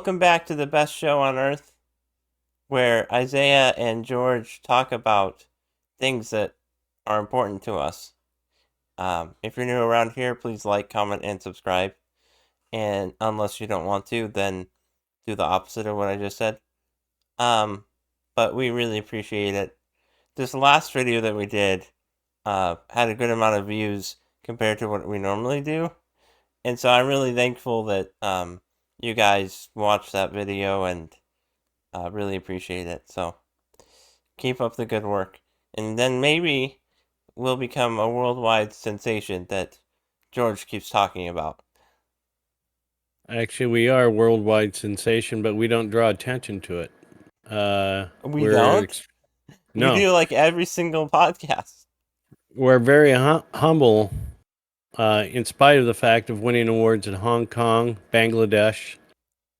Welcome back to the best show on earth, where Isaiah and George talk about things that are important to us. If you're new around here, please like, comment, and subscribe. And unless you don't want to, then do the opposite of what I just said. But we really appreciate it. This last video that we did had a good amount of views compared to what we normally do. And so I'm really thankful that you guys watched that video and really appreciate it. So keep up the good work. And then maybe we'll become a worldwide sensation that George keeps talking about. Actually, we are a worldwide sensation, but we don't draw attention to it. We don't? We No, do like every single podcast. we're very humble, in spite of the fact of winning awards in Hong Kong, Bangladesh,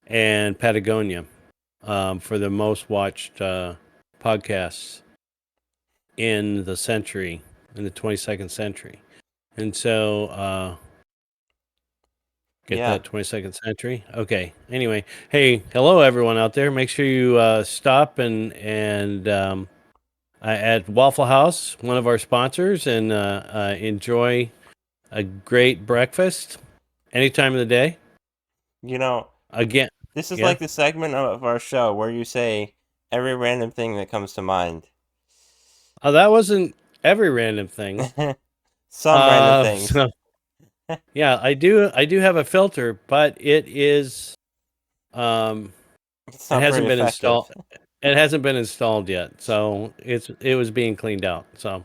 and Patagonia for the most watched podcasts in the century, in the 22nd century. And so, get Yeah. that 22nd century? Okay. Anyway, hey, hello everyone out there. Make sure you stop and at Waffle House, one of our sponsors, and enjoy a great breakfast any time of the day. You know, Again, this is yeah. like the segment of our show where you say every random thing that comes to mind. Oh, that wasn't every random thing. Some random things. So, yeah, I do have a filter, but it is It's it not hasn't very been effective. installed. It hasn't been installed yet, so it was being cleaned out. So,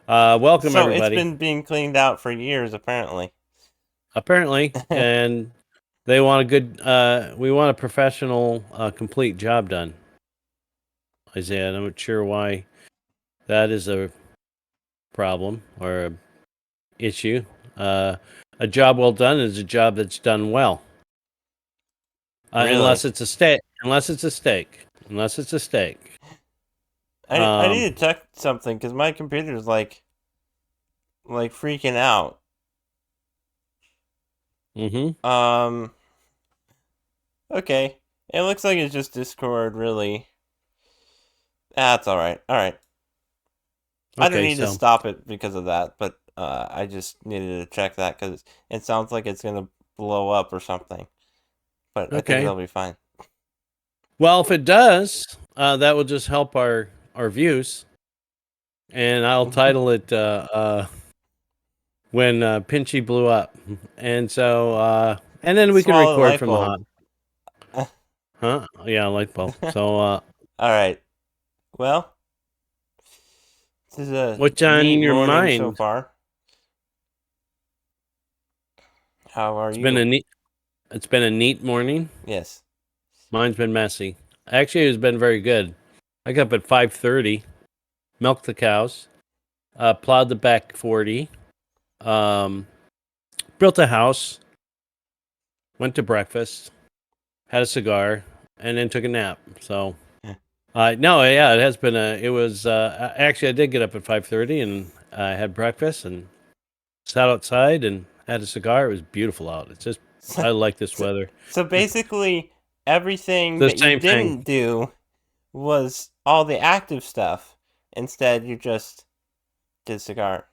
welcome So everybody. it's been being cleaned out for years, apparently. Apparently, and they want a good. We want a professional, complete job done. Isaiah, I'm not sure why that is a problem or a issue. A job well done is a job that's done well. Really? Unless it's a steak. Unless it's a steak. Unless it's a steak. I need to check something because my computer's like freaking out. Mm-hmm. Okay. It looks like it's just Discord, really. That's alright. Alright. I don't need to stop it because of that, but I just needed to check that because it sounds like it's going to blow up or something. But I think it'll be fine. Well, if it does, that will just help our views. And I'll title it when Pinchy blew up. And so, and then we can record from the hot. Huh? Yeah, light bulb. So, all right. Well, this is a what's on neat your morning mind so far. How are you? It's been a neat morning. Yes. Mine's been messy. Actually, it's been very good. I got up at 5:30, milked the cows, plowed the back 40, built a house, went to breakfast, had a cigar, and then took a nap. So, no, yeah, it has been it was, actually, I did get up at 5:30 and I had breakfast and sat outside and had a cigar. It was beautiful out. It's just, I like this weather. So basically, everything that you didn't do was all the active stuff. Instead, you just did cigar.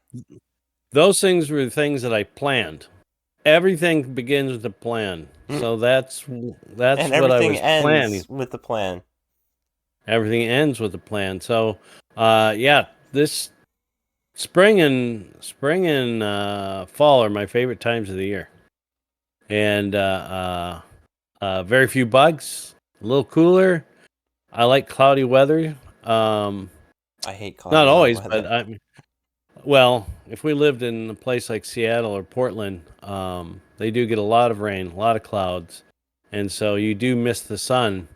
Those things were the things that I planned. Everything begins with a plan. So that's and what I was planning. With the plan. Everything ends with a plan. So, yeah, this spring and fall are my favorite times of the year. And very few bugs, a little cooler. I like cloudy weather. I hate cloudy not always, weather. but well, if we lived in a place like Seattle or Portland, they do get a lot of rain, a lot of clouds, and so you do miss the sun.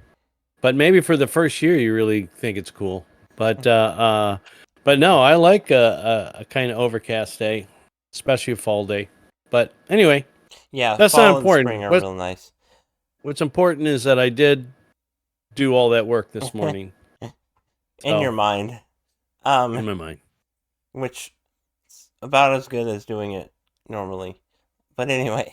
But maybe for the first year, you really think it's cool. But no, I like a kind of overcast day, especially a fall day. But anyway, yeah, that's fall not important. And spring are real nice. What's important is that I did do all that work this morning. In your mind. In my mind. Which is about as good as doing it normally. But anyway.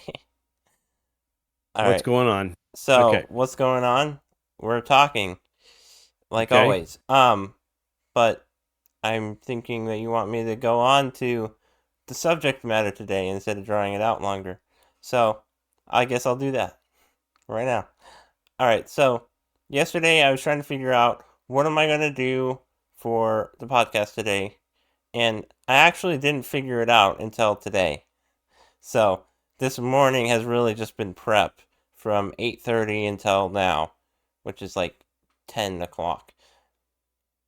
What's going on? So, Okay. what's going on? We're talking, like Okay. always. But I'm thinking that you want me to go on to the subject matter today instead of drawing it out longer. So, I guess I'll do that right now. All right. So, yesterday I was trying to figure out what am I going to do for the podcast today, and I actually didn't figure it out until today. So, this morning has really just been prep from 8:30 until now, which is like 10 o'clock.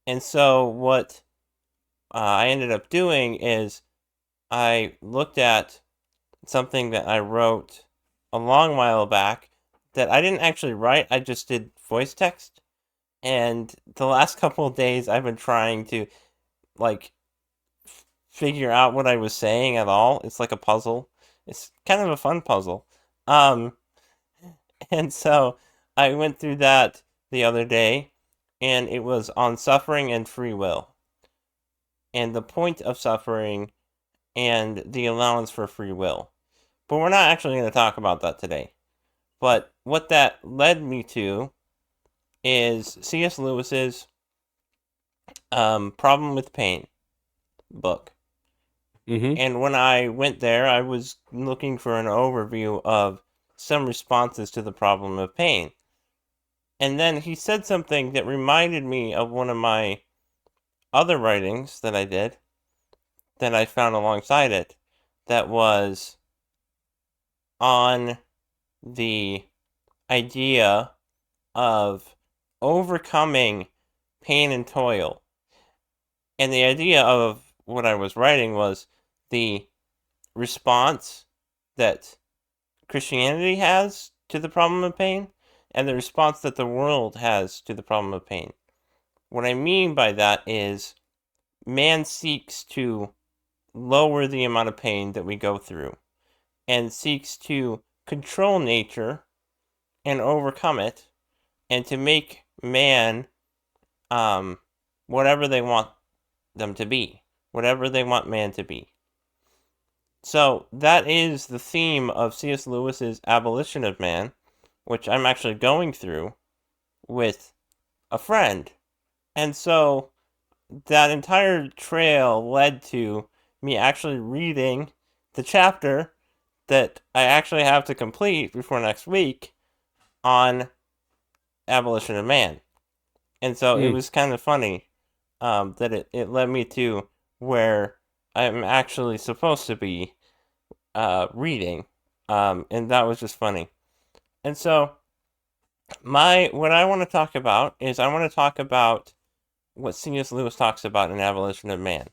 And so, what I ended up doing is I looked at something that I wrote a long while back that I didn't actually write, I just did voice text. And the last couple of days, I've been trying to like figure out what I was saying at all. It's like a puzzle. It's kind of a fun puzzle. Um, and so I went through that the other day, and it was on suffering and free will, and the point of suffering and the allowance for free will. But we're not actually going to talk about that today. But what that led me to is C.S. Lewis's Problem with Pain book. Mm-hmm. And when I went there, I was looking for an overview of some responses to the problem of pain. And then he said something that reminded me of one of my other writings that I did, that I found alongside it, that was on the idea of overcoming pain and toil. And the idea of what I was writing was the response that Christianity has to the problem of pain and the response that the world has to the problem of pain. What I mean by that is man seeks to lower the amount of pain that we go through and seeks to control nature and overcome it and to make man whatever they want them to be, whatever they want man to be. So that is the theme of C.S. Lewis's Abolition of Man, which I'm actually going through with a friend. And so that entire trail led to me actually reading the chapter that I actually have to complete before next week on Abolition of Man. And so it Mm. was kind of funny that it led me to where I'm actually supposed to be reading. And that was just funny. And so what I want to talk about is I want to talk about what C.S. Lewis talks about in Abolition of Man.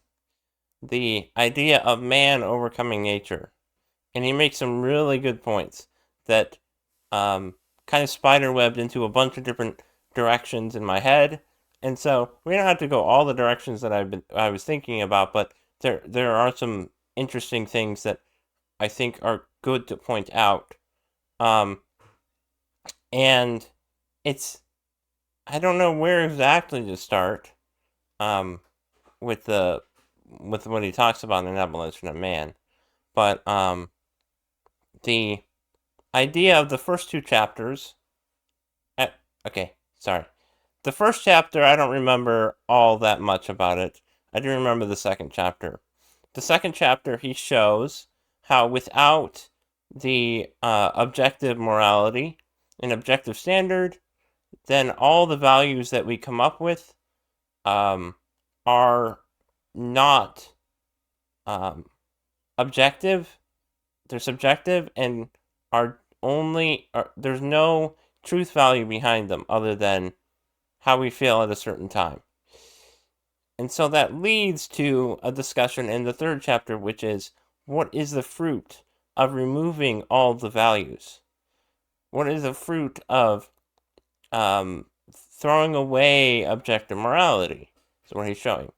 The idea of man overcoming nature. And he makes some really good points that kind of spiderwebbed into a bunch of different directions in my head. And so we don't have to go all the directions that I was thinking about, but there are some interesting things that I think are good to point out. Um, and it's I don't know where exactly to start um, with what he talks about in Abolition of Man, but the idea of the first two chapters. Uh, okay, sorry. The first chapter, I don't remember all that much about it. I do remember the second chapter. The second chapter, he shows how without the objective morality and objective standard, then all the values that we come up with um, are not um, objective. They're subjective and there's no truth value behind them other than how we feel at a certain time. And so that leads to a discussion in the third chapter, which is what is the fruit of removing all the values? What is the fruit of throwing away objective morality? Is what he's showing.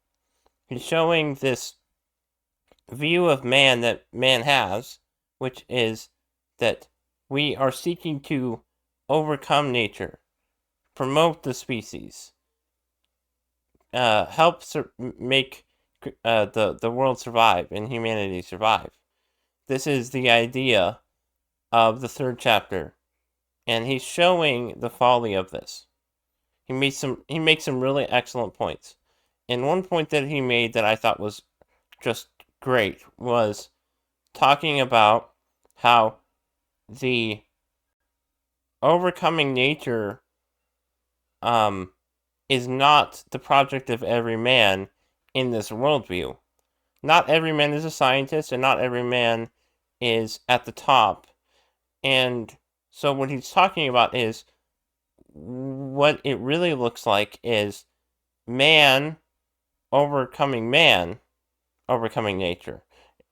He's showing this view of man that man has, which is that we are seeking to overcome nature, promote the species, help make the world survive and humanity survive. This is the idea of the third chapter, and he's showing the folly of this. He makes some really excellent points. And one point that he made that I thought was just great was talking about how the overcoming nature is not the project of every man in this worldview. Not every man is a scientist, and not every man is at the top. And so what he's talking about is what it really looks like is man, overcoming nature.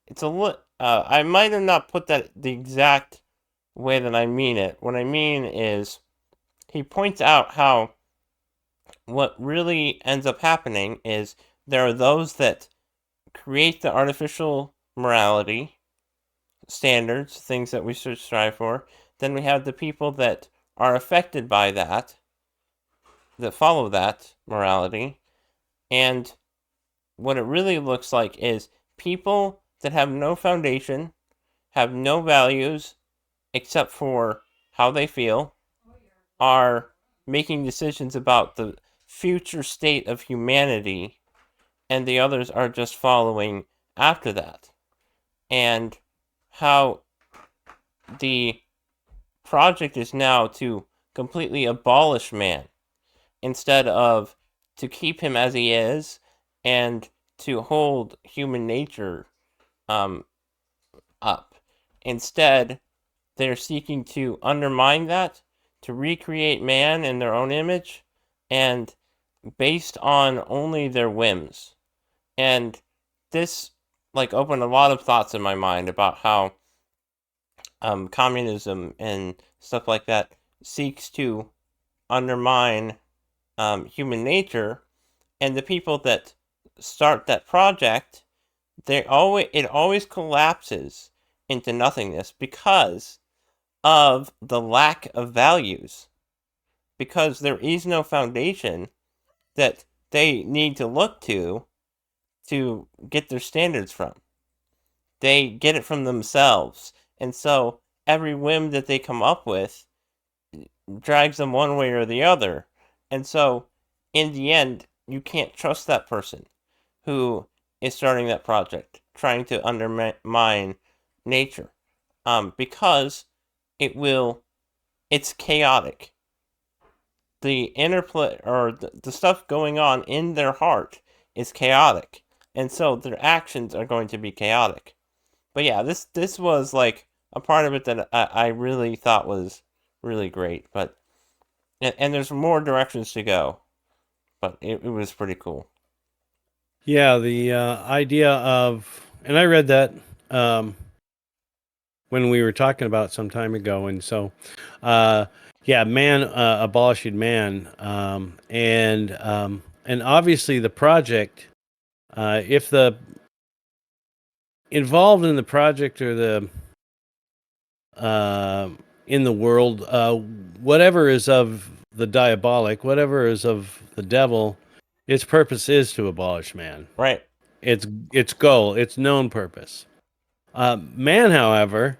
It's I might have not put that the exact way that I mean it. What I mean is he points out how what really ends up happening is there are those that create the artificial morality standards, things that we should strive for. Then we have the people that are affected by that follow that morality. And what it really looks like is people that have no foundation, have no values except for how they feel, are making decisions about the future state of humanity, and the others are just following after that. And how the project is now to completely abolish man instead of to keep him as he is and to hold human nature up. Instead, they're seeking to undermine that, to recreate man in their own image, and based on only their whims. And this opened a lot of thoughts in my mind about how communism and stuff like that seeks to undermine human nature, and the people that start that project, it always collapses into nothingness because of the lack of values, because there is no foundation that they need to look to get their standards from. They get it from themselves, and so every whim that they come up with drags them one way or the other. And so in the end, you can't trust that person who is starting that project, trying to undermine nature, because it's chaotic. The interplay or the stuff going on in their heart is chaotic, and so their actions are going to be chaotic. But yeah, this was like a part of it that I really thought was really great. But and there's more directions to go, but it was pretty cool. Yeah, the idea of, and I read that when we were talking about some time ago, and so, yeah, man abolishing man, and obviously the project, if the involved in the project or the in the world, whatever is of the diabolic, whatever is of the devil, its purpose is to abolish man. Right. Its goal, its known purpose. Man, however,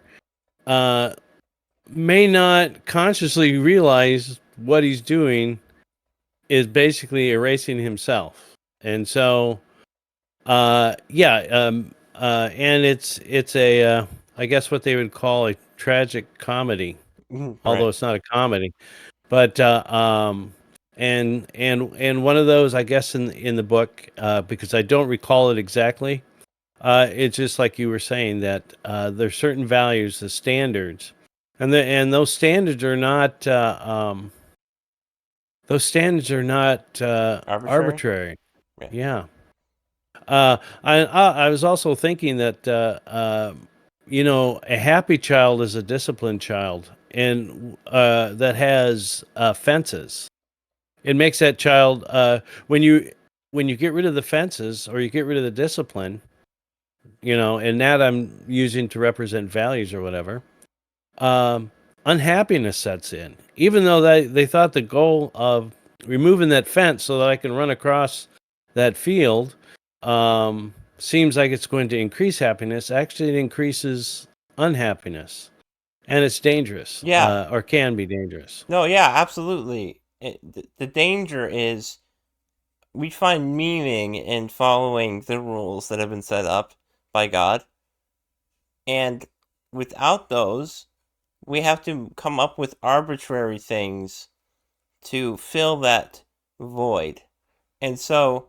may not consciously realize what he's doing is basically erasing himself, and so, and it's a I guess what they would call a tragic comedy, although Right. it's not a comedy. But and one of those, I guess, in the book, because I don't recall it exactly. It's just like you were saying that there's certain values, the standards, and those standards are not arbitrary. Yeah. Yeah. I was also thinking that a happy child is a disciplined child, and that has fences. It makes that child when you get rid of the fences or you get rid of the discipline, and that I'm using to represent values or whatever. Unhappiness sets in, even though they thought the goal of removing that fence so that I can run across that field seems like it's going to increase happiness. Actually, it increases unhappiness. and it's dangerous, Yeah. or can be dangerous. No, yeah, absolutely. The danger is we find meaning in following the rules that have been set up by God. And without those, we have to come up with arbitrary things to fill that void. And so,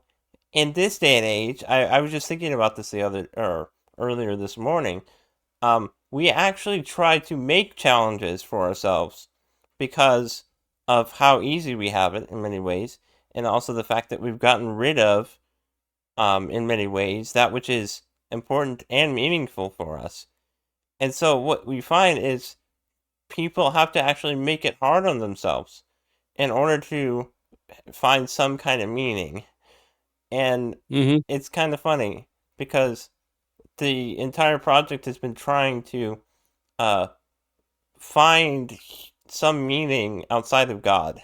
in this day and age, I was just thinking about this earlier this morning. We actually try to make challenges for ourselves because of how easy we have it in many ways, and also the fact that we've gotten rid of, in many ways, that which is important and meaningful for us. And so, what we find is people have to actually make it hard on themselves in order to find some kind of meaning. And Hmm. it's kind of funny because the entire project has been trying to uh, find some meaning outside of God.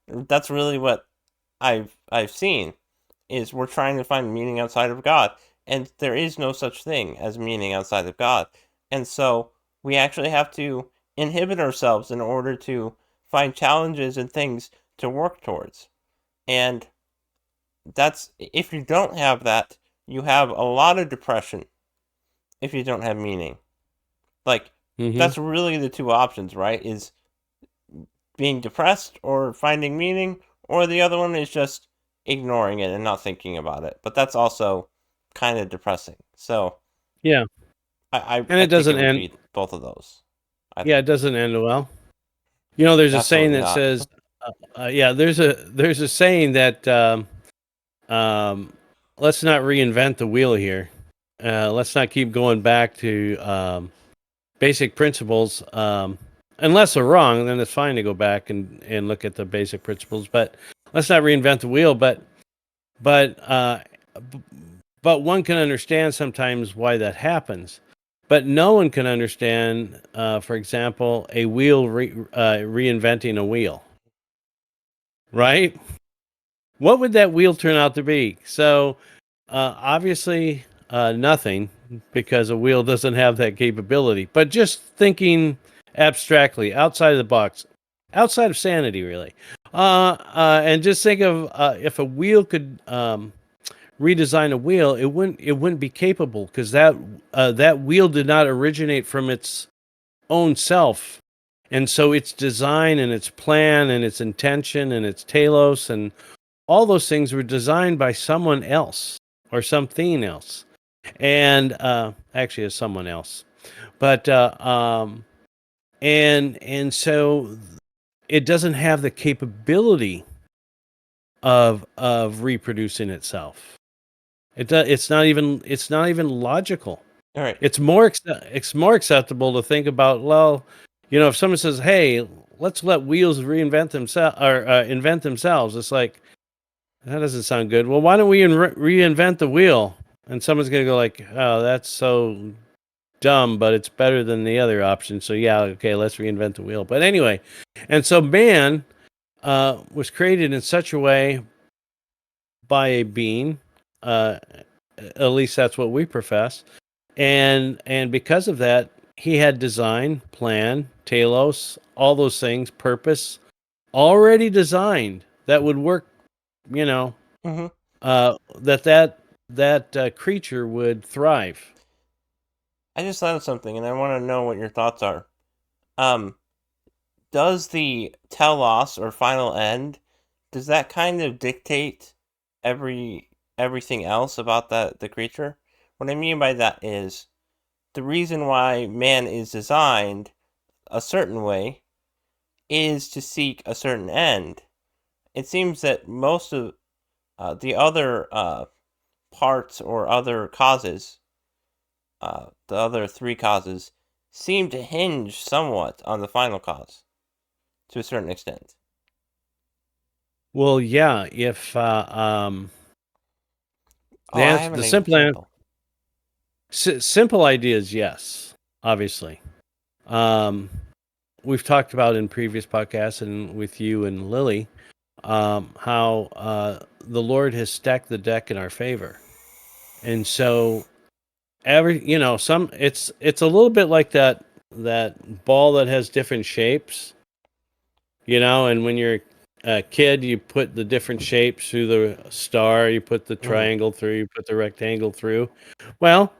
That's really what I've seen is we're trying to find meaning outside of God, and there is no such thing as meaning outside of God. And so we actually have to inhibit ourselves in order to find challenges and things to work towards. And that's if you don't have that, you have a lot of depression if you don't have meaning. Like Hmm. that's really the two options, right? Is being depressed or finding meaning, or the other one is just ignoring it and not thinking about it. But that's also kind of depressing. So Yeah, and I it think it doesn't would end. be both of those. I Yeah, it think doesn't end well. You know, there's a saying absolutely that not. says, yeah, there's a saying that um, let's not reinvent the wheel here. Let's not keep going back to basic principles. Unless they're wrong, then it's fine to go back and look at the basic principles. But let's not reinvent the wheel. But b- but one can understand sometimes why that happens. But no one can understand, for example, a wheel reinventing a wheel, right? What would that wheel turn out to be? So, obviously, nothing, because a wheel doesn't have that capability. But just thinking abstractly, outside of the box, outside of sanity, really, and just think of if a wheel could redesign a wheel, it wouldn't be capable because that wheel did not originate from its own self. And so its design and its plan and its intention and its telos and all those things were designed by someone else or something else. And actually, as someone else. But and so it doesn't have the capability of reproducing itself. It's not even logical. All right. It's more acceptable to think about, well, if someone says, "Hey, let's let wheels reinvent themselves or invent themselves," it's like that doesn't sound good. Well, why don't we reinvent the wheel? And someone's gonna go like, "Oh, that's so dumb, but it's better than the other option." So yeah, okay, let's reinvent the wheel. But anyway, and so man was created in such a way by a being. Uh, at least that's what we profess. And because of that, he had design, plan, telos, all those things, purpose already designed that would work. You know, Mm-hmm. that creature would thrive. I just thought of something, and I want to know what your thoughts are. Um, does the telos or final end does that kind of dictate every everything else about the creature? What I mean by that is the reason why man is designed a certain way is to seek a certain end. It seems that most of the other parts or other causes, the other three causes, seem to hinge somewhat on the final cause to a certain extent. Well, yeah. If Oh, I have the an simple example. simple idea is yes, obviously. Um, we've talked about in previous podcasts and with you and Lily how the Lord has stacked the deck in our favor, and so some it's a little bit like that that ball that has different shapes, and when you're a kid, you put the different shapes through the star, you put the triangle through, you put the rectangle through. Well,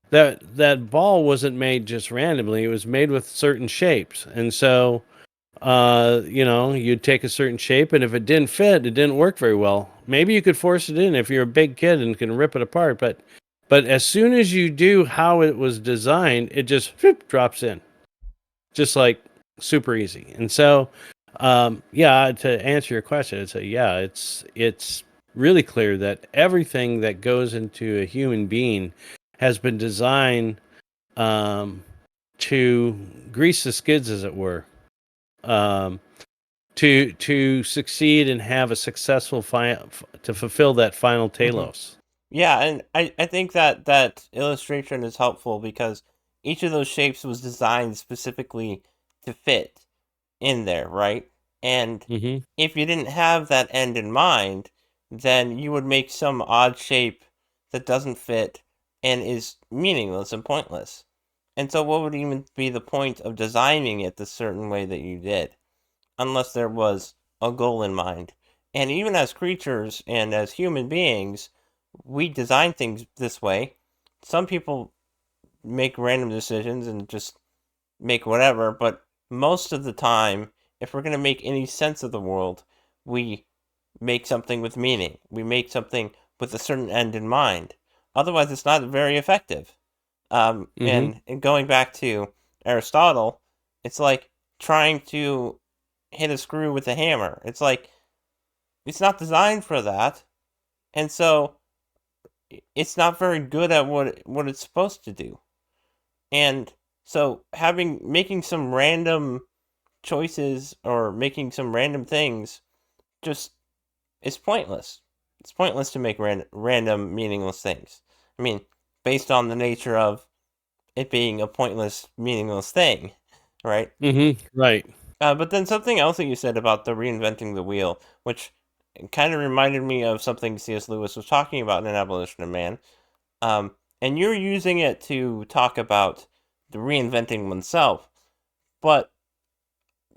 that ball wasn't made just randomly. It was made with certain shapes. And so you'd take a certain shape, and if it didn't fit, it didn't work very well. Maybe you could force it in if you're a big kid and can rip it apart, but as soon as you do how it was designed, it just drops in, just like super easy. And so, to answer your question, I'd say, yeah, it's really clear that everything that goes into a human being has been designed to grease the skids, as it were, um, to succeed and have a successful to fulfill that final telos. Yeah, and I think that illustration is helpful because each of those shapes was designed specifically to fit in there, right? And Mm-hmm. if you didn't have that end in mind, then you would make some odd shape that doesn't fit and is meaningless and pointless. And so, what would even be the point of designing it the certain way that you did, unless there was a goal in mind? And even as creatures and as human beings, we design things this way. Some people make random decisions and just make whatever, but most of the time, if we're going to make any sense of the world, we make something with meaning. We make something with a certain end in mind. Otherwise, it's not very effective. Mm-hmm. And going back to Aristotle, it's like trying to hit a screw with a hammer. It's like it's not designed for that, and so it's not very good at what it's supposed to do. And so making some random choices or making some random things just is pointless. It's pointless to make random meaningless things. I mean, based on the nature of it being a pointless, meaningless thing, right? Mm-hmm. Right. But then something else that you said about the reinventing the wheel, which kind of reminded me of something C.S. Lewis was talking about in Abolition of Man. And you're using it to talk about the reinventing oneself, but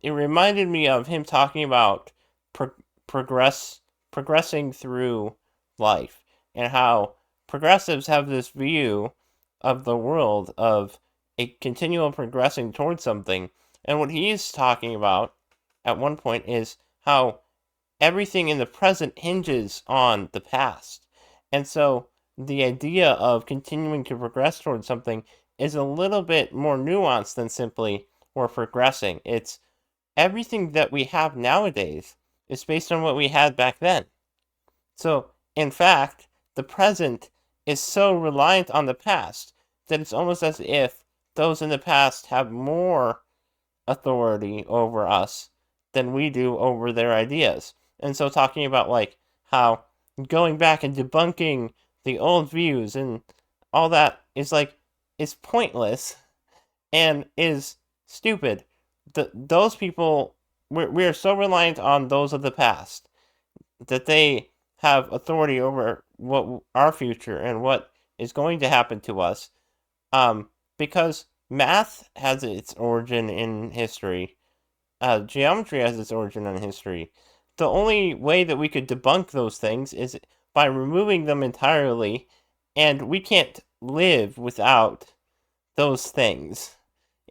it reminded me of him talking about pro- progressing through life and how progressives have this view of the world of a continual progressing towards something. And what he's talking about at one point is how everything in the present hinges on the past. And so the idea of continuing to progress towards something is a little bit more nuanced than simply we're progressing. It's everything that we have nowadays is based on what we had back then. So, in fact, the present is so reliant on the past that it's almost as if those in the past have more authority over us than we do over their ideas. And so, talking about like how going back and debunking the old views and all that is pointless and is stupid. Those people, we are so reliant on those of the past that they have authority over what our future and what is going to happen to us. Because math has its origin in history, geometry has its origin in history. The only way that we could debunk those things is by removing them entirely, and we can't live without those things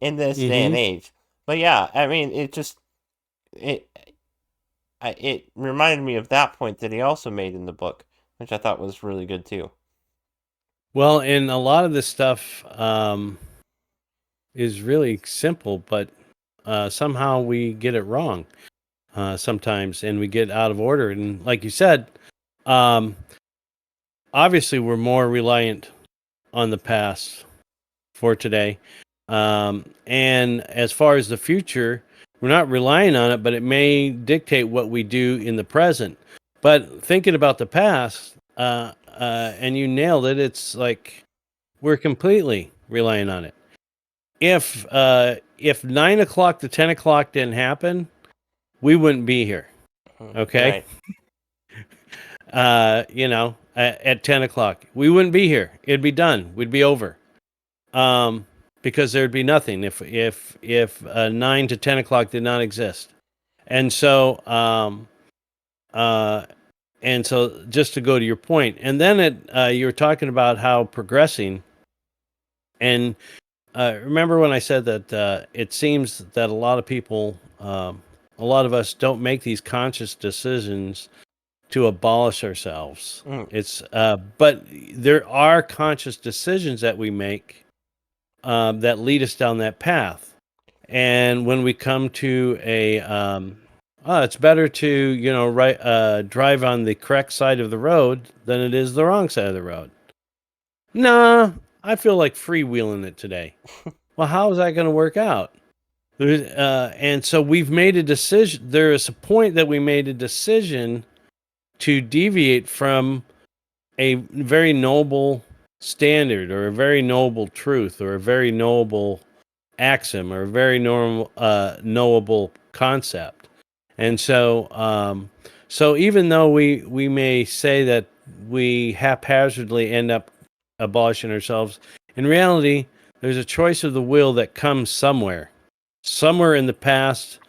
in this day and Mm-hmm. age. But yeah, I mean, it it reminded me of that point that he also made in the book, which I thought was really good too. Well, and a lot of this stuff is really simple, but somehow we get it wrong sometimes, and we get out of order. And like you said, um, obviously, we're more reliant on the past for today. And as far as the future, we're not relying on it, but it may dictate what we do in the present. But thinking about the past, and you nailed it, it's like we're completely relying on it. If 9 o'clock to 10 o'clock didn't happen, we wouldn't be here. Okay, Right. at 10 o'clock, we wouldn't be here. It'd be done. We'd be over. Um, because there'd be nothing if 9 to 10 o'clock did not exist. And so and so just to go to your point, and then you were talking about how progressing, and remember when I said that it seems that a lot of people, a lot of us don't make these conscious decisions to abolish ourselves. It's but there are conscious decisions that we make that lead us down that path. And when we come to it's better to drive on the correct side of the road than it is the wrong side of the road. Nah, I feel like freewheeling it today. Well, how is that going to work out? And so we've made a decision. There is a point that we made a decision to deviate from a very noble standard or a very noble truth or a very noble axiom or a very knowable concept. And so even though we may say that we haphazardly end up abolishing ourselves, in reality, there's a choice of the will that comes somewhere in the past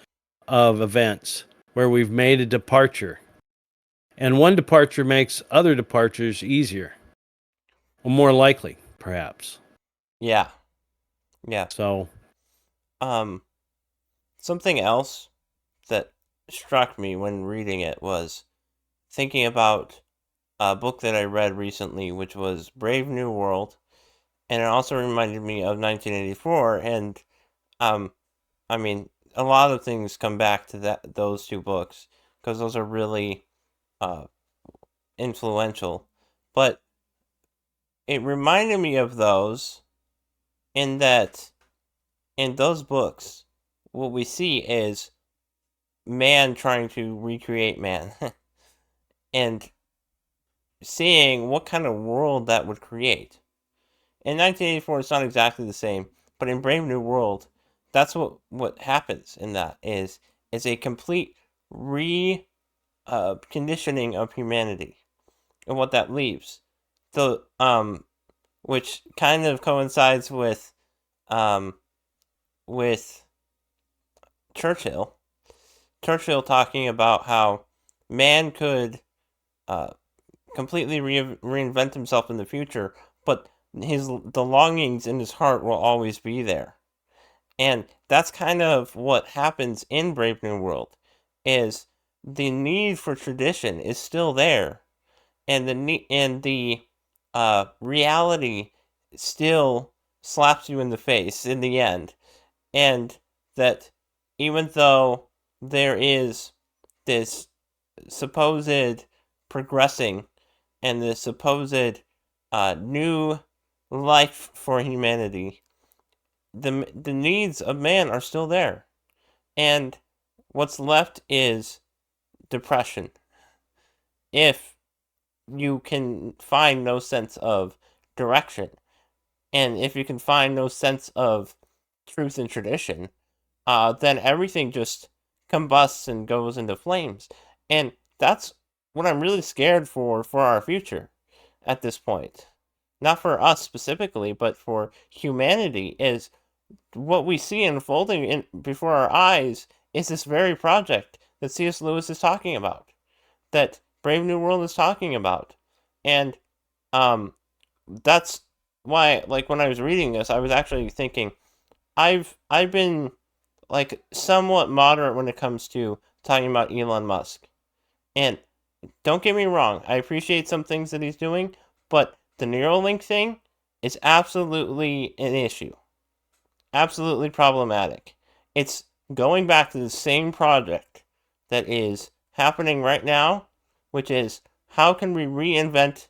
of events where we've made a departure. And one departure makes other departures easier or more likely, perhaps. Yeah. So, something else that struck me when reading it was thinking about a book that I read recently, which was Brave New World, and it also reminded me of 1984. And I mean, a lot of things come back to those two books because those are really influential. But it reminded me of those in that in those books, what we see is man trying to recreate man and seeing what kind of world that would create. In 1984, it's not exactly the same, but in Brave New World, that's what happens in that is a complete conditioning of humanity and what that leaves. The which kind of coincides with Churchill. Churchill talking about how man could completely reinvent himself in the future, but the longings in his heart will always be there. And that's kind of what happens in Brave New World is the need for tradition is still there, and the reality still slaps you in the face in the end, and that even though there is this supposed progressing and the supposed new life for humanity, the needs of man are still there, and what's left is depression. If you can find no sense of direction, and if you can find no sense of truth and tradition, then everything just combusts and goes into flames. And that's what I'm really scared for our future at this point. Not for us specifically, but for humanity, is what we see unfolding before our eyes is this very project that C.S. Lewis is talking about, that Brave New World is talking about. And that's why, like, when I was reading this, I was actually thinking, I've been like somewhat moderate when it comes to talking about Elon Musk. And don't get me wrong, I appreciate some things that he's doing, but the Neuralink thing is absolutely an issue. Absolutely problematic. It's going back to the same project that is happening right now, which is how can we reinvent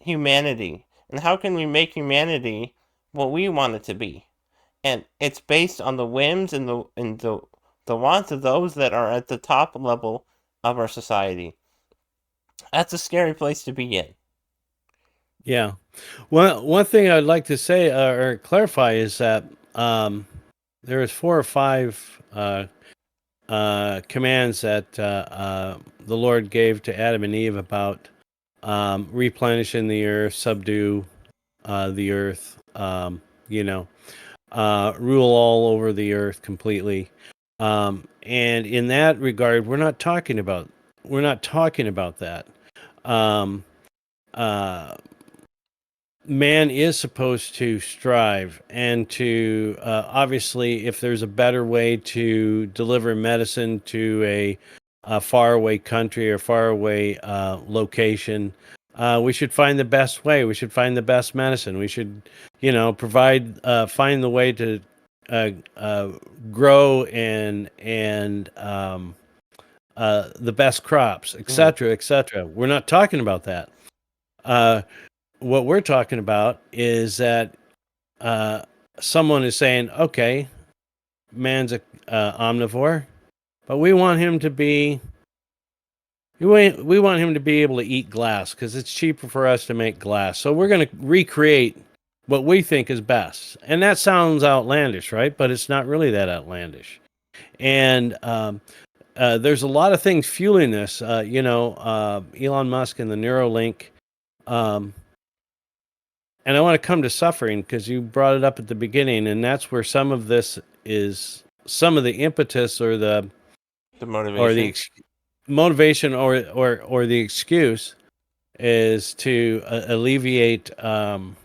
humanity and how can we make humanity what we want it to be? And it's based on the whims and the wants of those that are at the top level of our society. That's a scary place to be in. yeah. One thing I'd like to say or clarify is that there is 4 or 5 commands that the Lord gave to Adam and Eve about replenishing the earth, subdue the earth, you know. rule all over the earth completely. And in that regard, we're not talking about that. Um, uh, Man is supposed to strive and to obviously, if there's a better way to deliver medicine to a faraway country or faraway location, we should find the best way. We should find the best medicine. We should, provide, find the way to uh, uh, grow and the best crops, Mhm. etc., etc. We're not talking about that. Uh, what we're talking about is that uh, someone is saying, okay, man's a omnivore, but we want him to be we want him to be able to eat glass because it's cheaper for us to make glass. So we're going to recreate what we think is best, and that sounds outlandish, right? But it's not really that outlandish. And there's a lot of things fueling this. Elon Musk and the Neuralink. Um, And I want to come to suffering because you brought it up at the beginning, and that's where some of this is, some of the impetus or the The or the motivation. motivation or the excuse is to alleviate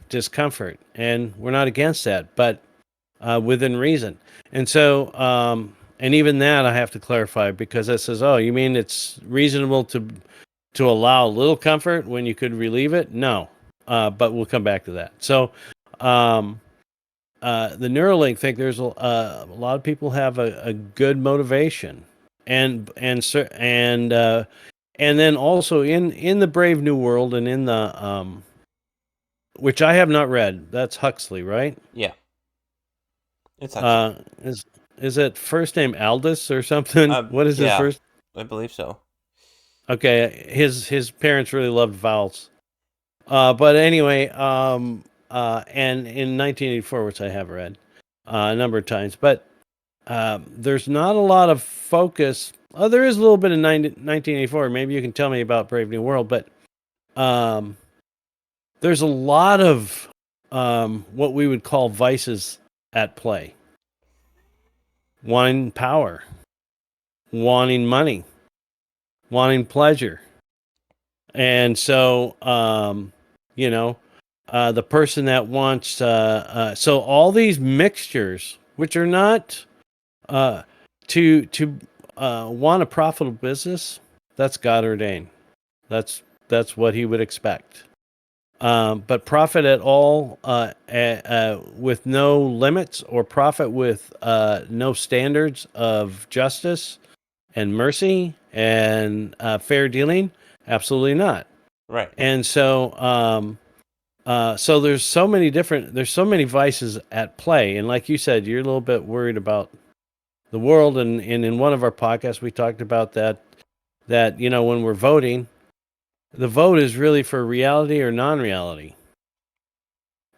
discomfort, and we're not against that, but within reason. And so, and even that I have to clarify because it says, "Oh, you mean it's reasonable to allow a little comfort when you could relieve it?" No, but we'll come back to that. So, um, the Neuralink thing, there's a lot of people have a good motivation, and then also in the Brave New World and in the which I have not read. That's Huxley, right? Yeah, it's Huxley. Uh, is it first name Aldous or something? What is his Yeah, first? I believe so. Okay, his parents really loved vowels. But anyway, and in 1984, which I have read a number of times, but there's not a lot of focus. Oh, there is a little bit in 1984. Maybe you can tell me about Brave New World, but um, there's a lot of what we would call vices at play: wanting power, wanting money, wanting pleasure. And so, the person that wants, so all these mixtures, which are not, uh, to want a profitable business, that's God ordained. That's what He would expect. But profit at all, with no limits, or profit with no standards of justice and mercy and fair dealing, absolutely not. Right. And so, so there's so many vices at play. And like you said, you're a little bit worried about the world. And in one of our podcasts, we talked about that, when we're voting, the vote is really for reality or non-reality.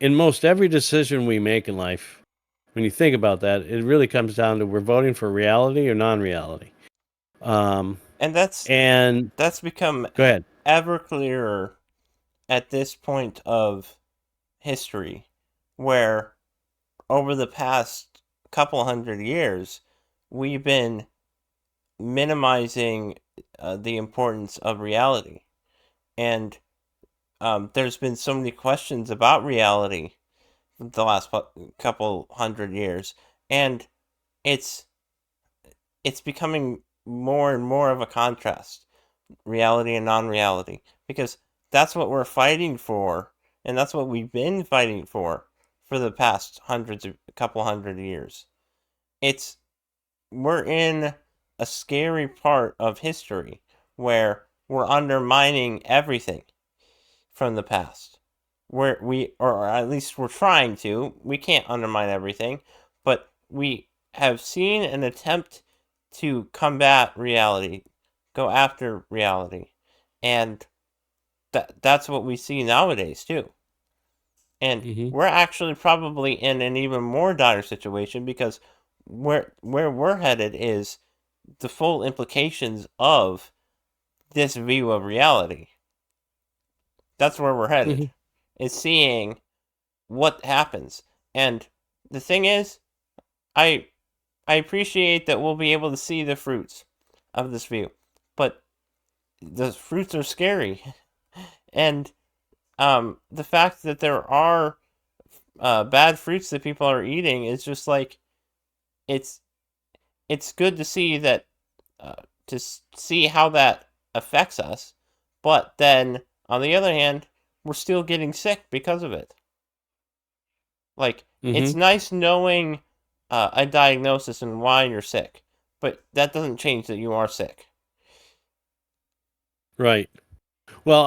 In most every decision we make in life, when you think about that, it really comes down to we're voting for reality or non-reality. And that's And that's become go ahead. ever clearer at this point of history, where over the past couple hundred years, we've been minimizing the importance of reality. And there's been so many questions about reality the last couple hundred years. And it's it's becoming more and more of a contrast, reality and non-reality, because that's what we're fighting for, and that's what we've been fighting for the past couple hundred years. It's We're in a scary part of history where we're undermining everything from the past. Or at least we're trying to. We can't undermine everything, but we have seen an attempt to combat reality, go after reality, and that's what we see nowadays too. And Mm-hmm. we're actually probably in an even more dire situation because where we're headed is the full implications of this view of reality. That's where we're headed. Mm-hmm. Is seeing what happens. And the thing is, I I appreciate that we'll be able to see the fruits of this view, but the fruits are scary, and the fact that there are bad fruits that people are eating is just like it's it's good to see that to see how that affects us, but then on the other hand, we're still getting sick because of it. Like it's Mm-hmm. nice knowing a diagnosis and why you're sick, but that doesn't change that you are sick. Right. Well,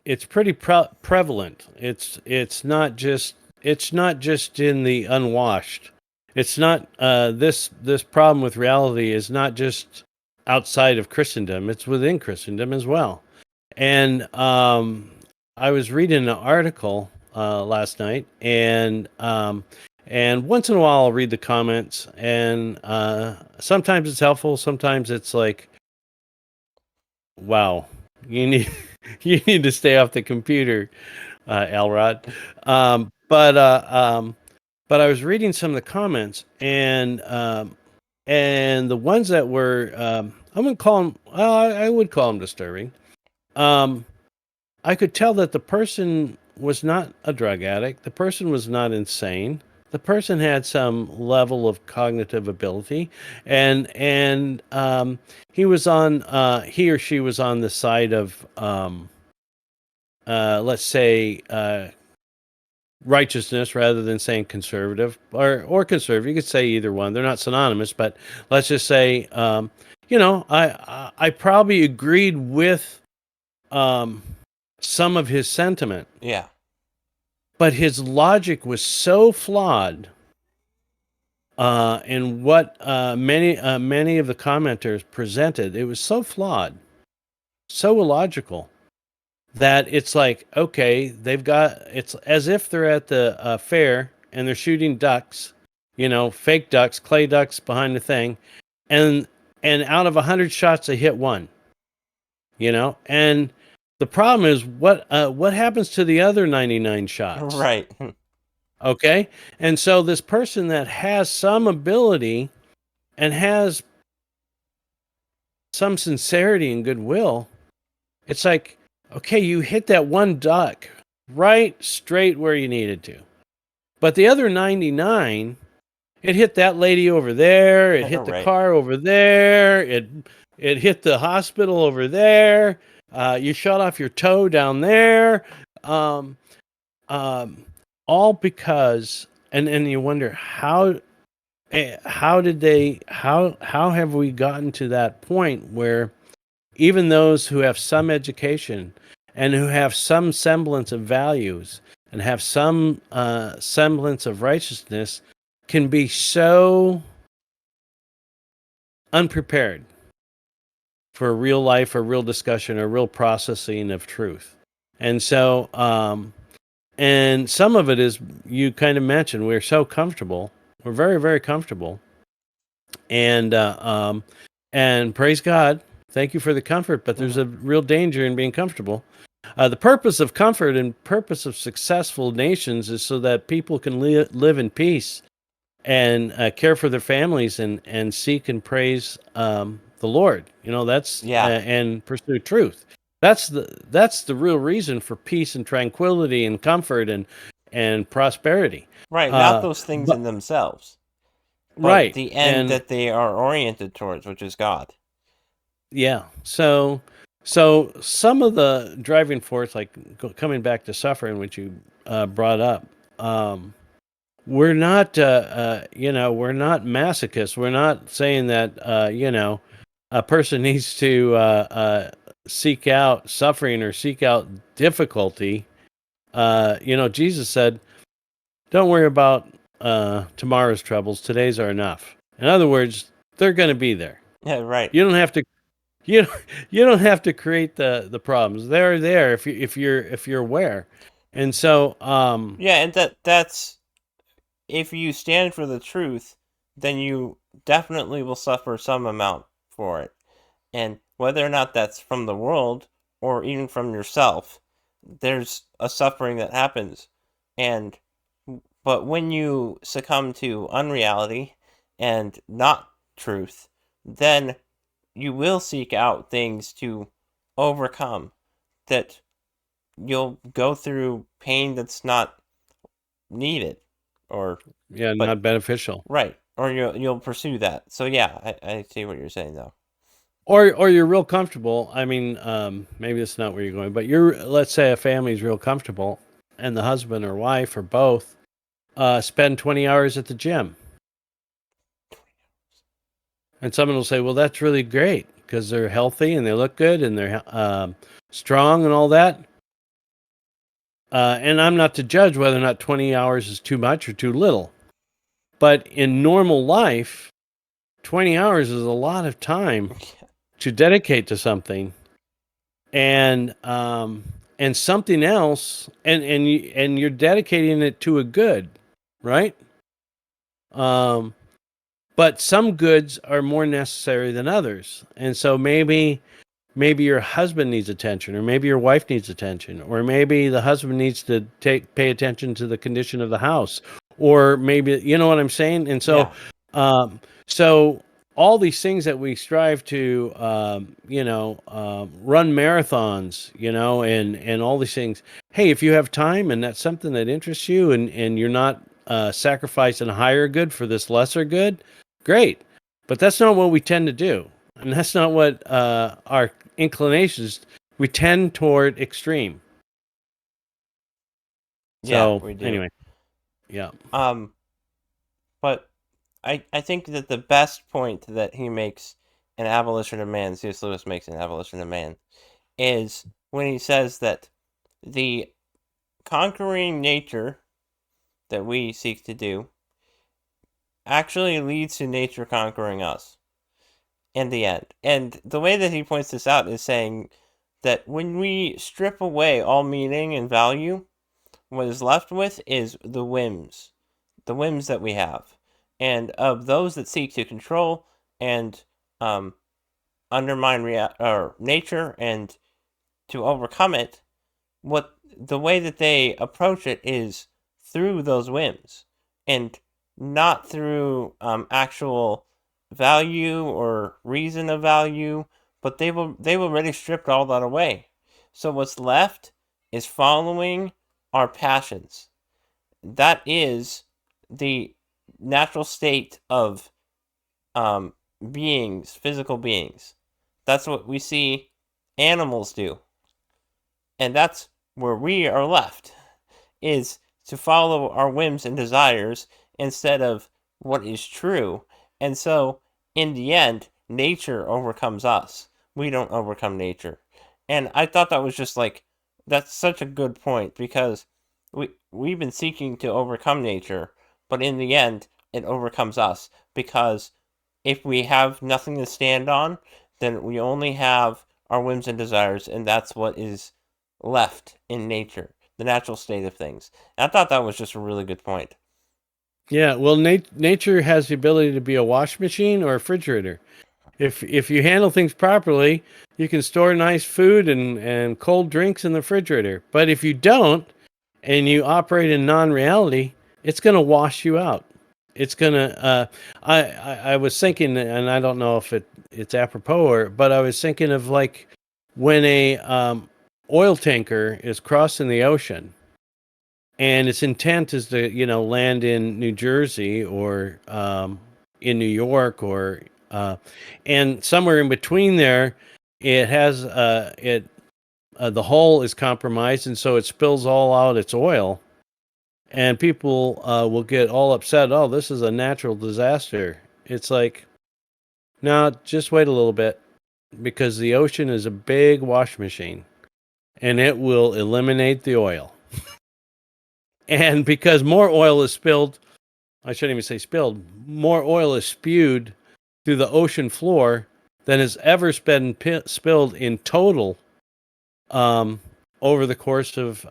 it's pretty prevalent. It's not just in the unwashed. It's not this problem with reality is not just outside of Christendom. It's within Christendom as well. And I was reading an article last night, and once in a while I'll read the comments, and sometimes it's helpful, sometimes it's like, wow, you need you need to stay off the computer, Elrod. But I was reading some of the comments, and the ones that were I wouldn't call them. Well, I would call them disturbing. Um, I could tell that the person was not a drug addict. The person was not insane. The person had some level of cognitive ability, and he was on he or she was on the side of let's say righteousness rather than saying conservative or conservative. You could say either one. They're not synonymous, but let's just say I probably agreed with um, some of his sentiment, Yeah. but his logic was so flawed. And what many of the commenters presented, it was so flawed, so illogical that it's like, okay, it's as if they're at the fair and they're shooting ducks, fake ducks, clay ducks behind the thing, and out of 100 shots they hit one, and the problem is what happens to the other 99 shots. Right. Okay. And so this person that has some ability and has some sincerity and goodwill, it's like, okay, you hit that one duck right straight where you needed to. But the other 99, it hit that lady over there, it hit the Right. car over there, it hit the hospital over there. You shot off your toe down there. Um, um, all because and you wonder how have we gotten to that point where even those who have some education and who have some semblance of values and have some semblance of righteousness can be so unprepared for a real life, a real discussion, a real processing of truth. And so and some of it is, you kind of mentioned, we're so comfortable, we're very, very comfortable, and praise God, thank you for the comfort, but there's a real danger in being comfortable. The purpose of comfort and purpose of successful nations is so that people can live in peace and care for their families and seek and praise the Lord. That's Yeah. and pursue truth. That's the real reason for peace and tranquility and comfort and prosperity. Right. Not Uh, those things but in themselves, but right, the end and that they are oriented towards, which is God. yeah, so some of the driving force, like coming back to suffering, which you brought up, we're not we're not masochists. We're not saying that a person needs to seek out suffering or seek out difficulty. Jesus said, don't worry about tomorrow's troubles, today's are enough. In other words, they're going to be there. Yeah. Right. You don't have to you you don't have to create the problems. They're there if you're aware. And so Yeah, and that's if you stand for the truth, then you definitely will suffer some amount for it. And whether or not that's from the world or even from yourself, there's a suffering that happens. And But when you succumb to unreality and not truth, then you will seek out things to overcome, that you'll go through pain that's not needed, or Yeah, but not beneficial. right, or you'll pursue that. So yeah, I see what you're saying though. Or you're real comfortable. I mean, maybe that's not where you're going, but let's say a family's real comfortable, and the husband or wife or both spend 20 hours at the gym, and someone will say, "Well, that's really great because they're healthy and they look good and they're strong and all that." And I'm not to judge whether or not 20 hours is too much or too little, but in normal life, 20 hours is a lot of time to dedicate to something, and something else, and you're dedicating it to a good, right? um but some goods are more necessary than others, and so maybe your husband needs attention, or maybe your wife needs attention, or maybe the husband needs to pay attention to the condition of the house, or maybe, you know what I'm saying? And so Yeah, so all these things that we strive to run marathons, and all these things. Hey, if you have time and that's something that interests you, and you're not sacrificing a higher good for this lesser good, great. But that's not what we tend to do, and that's not what our inclinations. We tend toward extreme. yeah, So we do. anyway, yeah. Um, but I think that the best point that he makes in Abolition of Man, C.S. Lewis makes in Abolition of Man, is when he says that the conquering nature that we seek to do actually leads to nature conquering us in the end. And the way that he points this out is saying that when we strip away all meaning and value, what is left with is the whims that we have. And of those that seek to control and um, undermine or nature and to overcome it, what the way that they approach it is through those whims, and not through actual value or reason of value, but they've already stripped all that away. So what's left is following our passions. That is the natural state of um, beings, physical beings. That's what we see animals do, and that's where we are left, is to follow our whims and desires instead of what is true. And so, in the end, nature overcomes us. We don't overcome nature. And I thought that was just like, that's such a good point, because we've been seeking to overcome nature, but in the end, it overcomes us, because if we have nothing to stand on, then we only have our whims and desires, and that's what is left in nature, the natural state of things. And I thought that was just a really good point. Yeah, well, nature has the ability to be a wash machine or a refrigerator. If you handle things properly, you can store nice food and cold drinks in the refrigerator. But if you don't, and you operate in non-reality, it's going to wash you out. It's going to. I was thinking, and I don't know if it's apropos, but I was thinking of like when a oil tanker is crossing the ocean, and its intent is to land in New Jersey or in New York, or and somewhere in between there, it has the hull is compromised, and so it spills all out its oil, and people will get all upset. Oh, this is a natural disaster. It's like, no, just wait a little bit, because the ocean is a big wash machine, and it will eliminate the oil. And because more oil is spilled, I shouldn't even say spilled, more oil is spewed through the ocean floor than has ever been spilled in total um, over the course of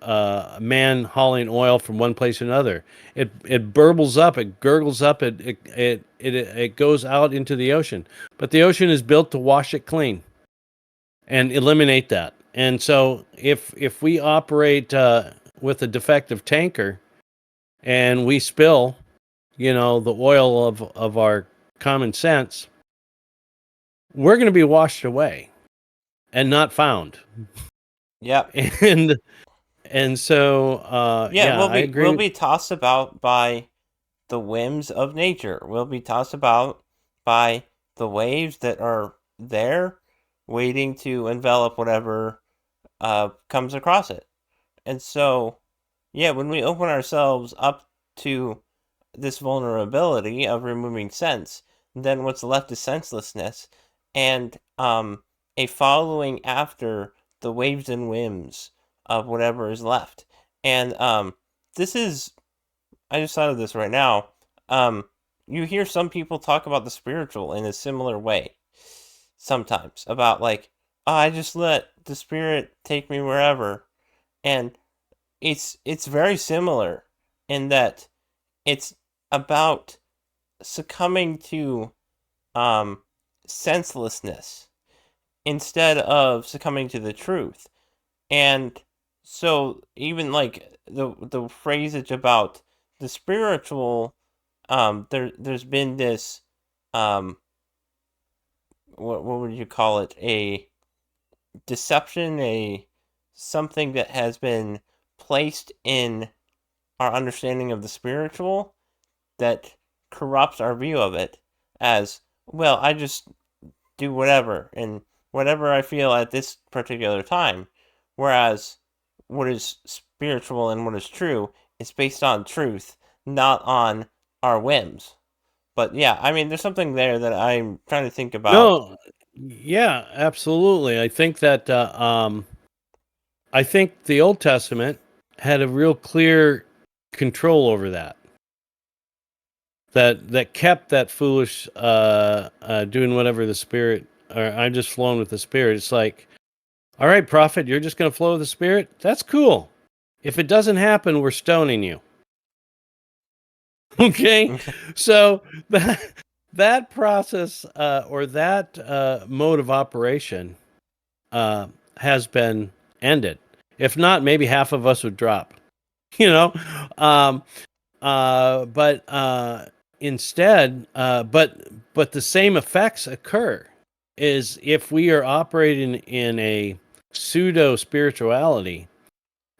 man hauling oil from one place to another. It burbles up, it gurgles up, it goes out into the ocean. But the ocean is built to wash it clean and eliminate that. And so if we operate with a defective tanker, and we spill, the oil of our common sense, we're going to be washed away and not found. Yep. And so, Yeah, I we'll agree. be tossed about by the whims of nature. We'll be tossed about by the waves that are there waiting to envelop whatever comes across it. And so, yeah, when we open ourselves up to this vulnerability of removing sense, then what's left is senselessness and a following after the waves and whims of whatever is left. And this is, I just thought of this right now. Um, you hear some people talk about the spiritual in a similar way sometimes about like, oh, I just let the spirit take me wherever, and it's very similar in that it's about succumbing to um, senselessness instead of succumbing to the truth. And so even like the phrasage about the spiritual, there's been this what would you call it, a deception, a something that has been placed in our understanding of the spiritual that corrupts our view of it as, well, I just do whatever and whatever I feel at this particular time. Whereas what is spiritual and what is true is based on truth, not on our whims. But yeah, I mean, there's something there that I'm trying to think about. No, yeah, absolutely. I think the Old Testament had a real clear control over that. That kept that foolish doing whatever the spirit, or I'm just flowing with the spirit. It's like, all right, prophet, you're just going to flow with the spirit. That's cool. If it doesn't happen, we're stoning you. Okay, so that process or that mode of operation has been ended. If not, maybe half of us would drop. You know, um, but instead, but the same effects occur. Is if we are operating in a pseudo spirituality,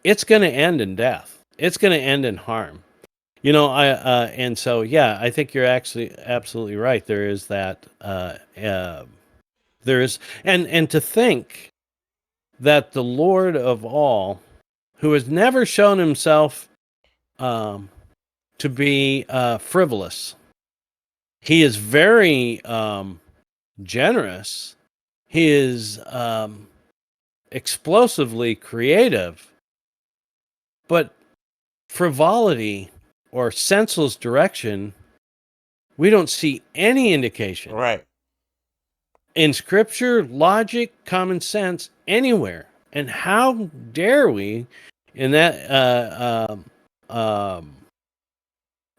it's going to end in death. It's going to end in harm. And so yeah, I think you're actually absolutely right. There is that. There is, and to think that the Lord of all, who has never shown himself um, to be frivolous, he is very generous. He is explosively creative, but frivolity or senseless direction, we don't see any indication Right. in scripture, logic, common sense, anywhere. And how dare we, in that,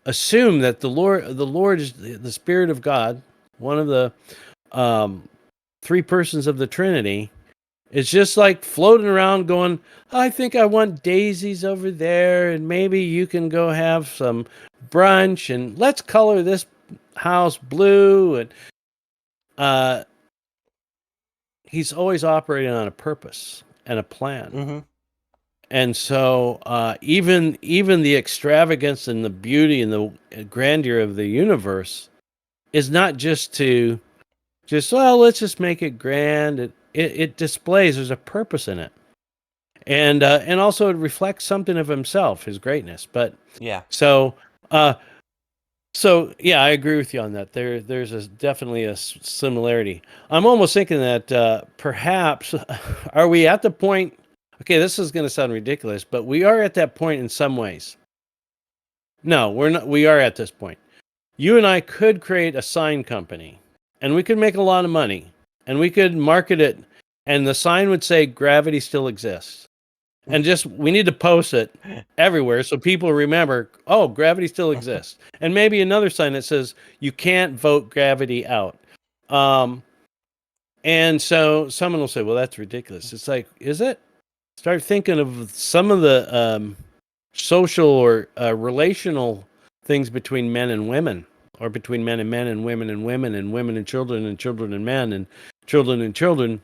assume that the Lord is the Spirit of God, one of the um, three persons of the Trinity, is just like floating around, going, "I think I want daisies over there, and maybe you can go have some brunch, and let's color this house blue." And uh, he's always operating on a purpose and a plan. Mm-hmm. And so even the extravagance and the beauty and the grandeur of the universe is not just to just, well, let's just make it grand. It displays, there's a purpose in it. And also it reflects something of himself, his greatness. But Yeah. so uh so yeah, I agree with you on that. There's definitely a similarity. I'm almost thinking that perhaps are we at the point? Okay, this is going to sound ridiculous, but we are at that point in some ways. No, we're not. We are at this point. You and I could create a sign company, and we could make a lot of money, and we could market it, and the sign would say "Gravity still exists." And just we need to post it everywhere so people remember, oh, gravity still exists. And maybe another sign that says you can't vote gravity out. um and so someone will say, well, that's ridiculous. It's like, is it? Start thinking of some of the social or relational things between men and women, or between men and women and women and women and children and men and children and children.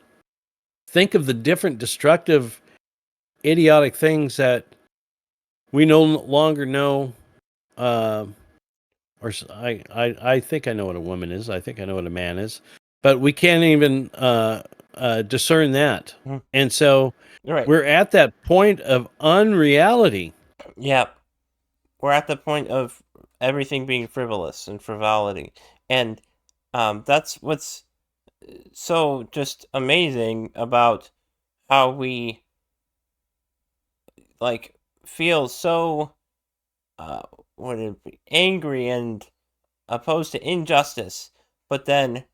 Think of the different destructive, idiotic things that we no longer know. I think I know what a woman is. I think I know what a man is, but we can't even discern that. Mhm. And so Right. we're at that point of unreality. Yeah. We're at the point of everything being frivolous and frivolity. And that's what's so just amazing about how we like feel so what it be, angry and opposed to injustice, but then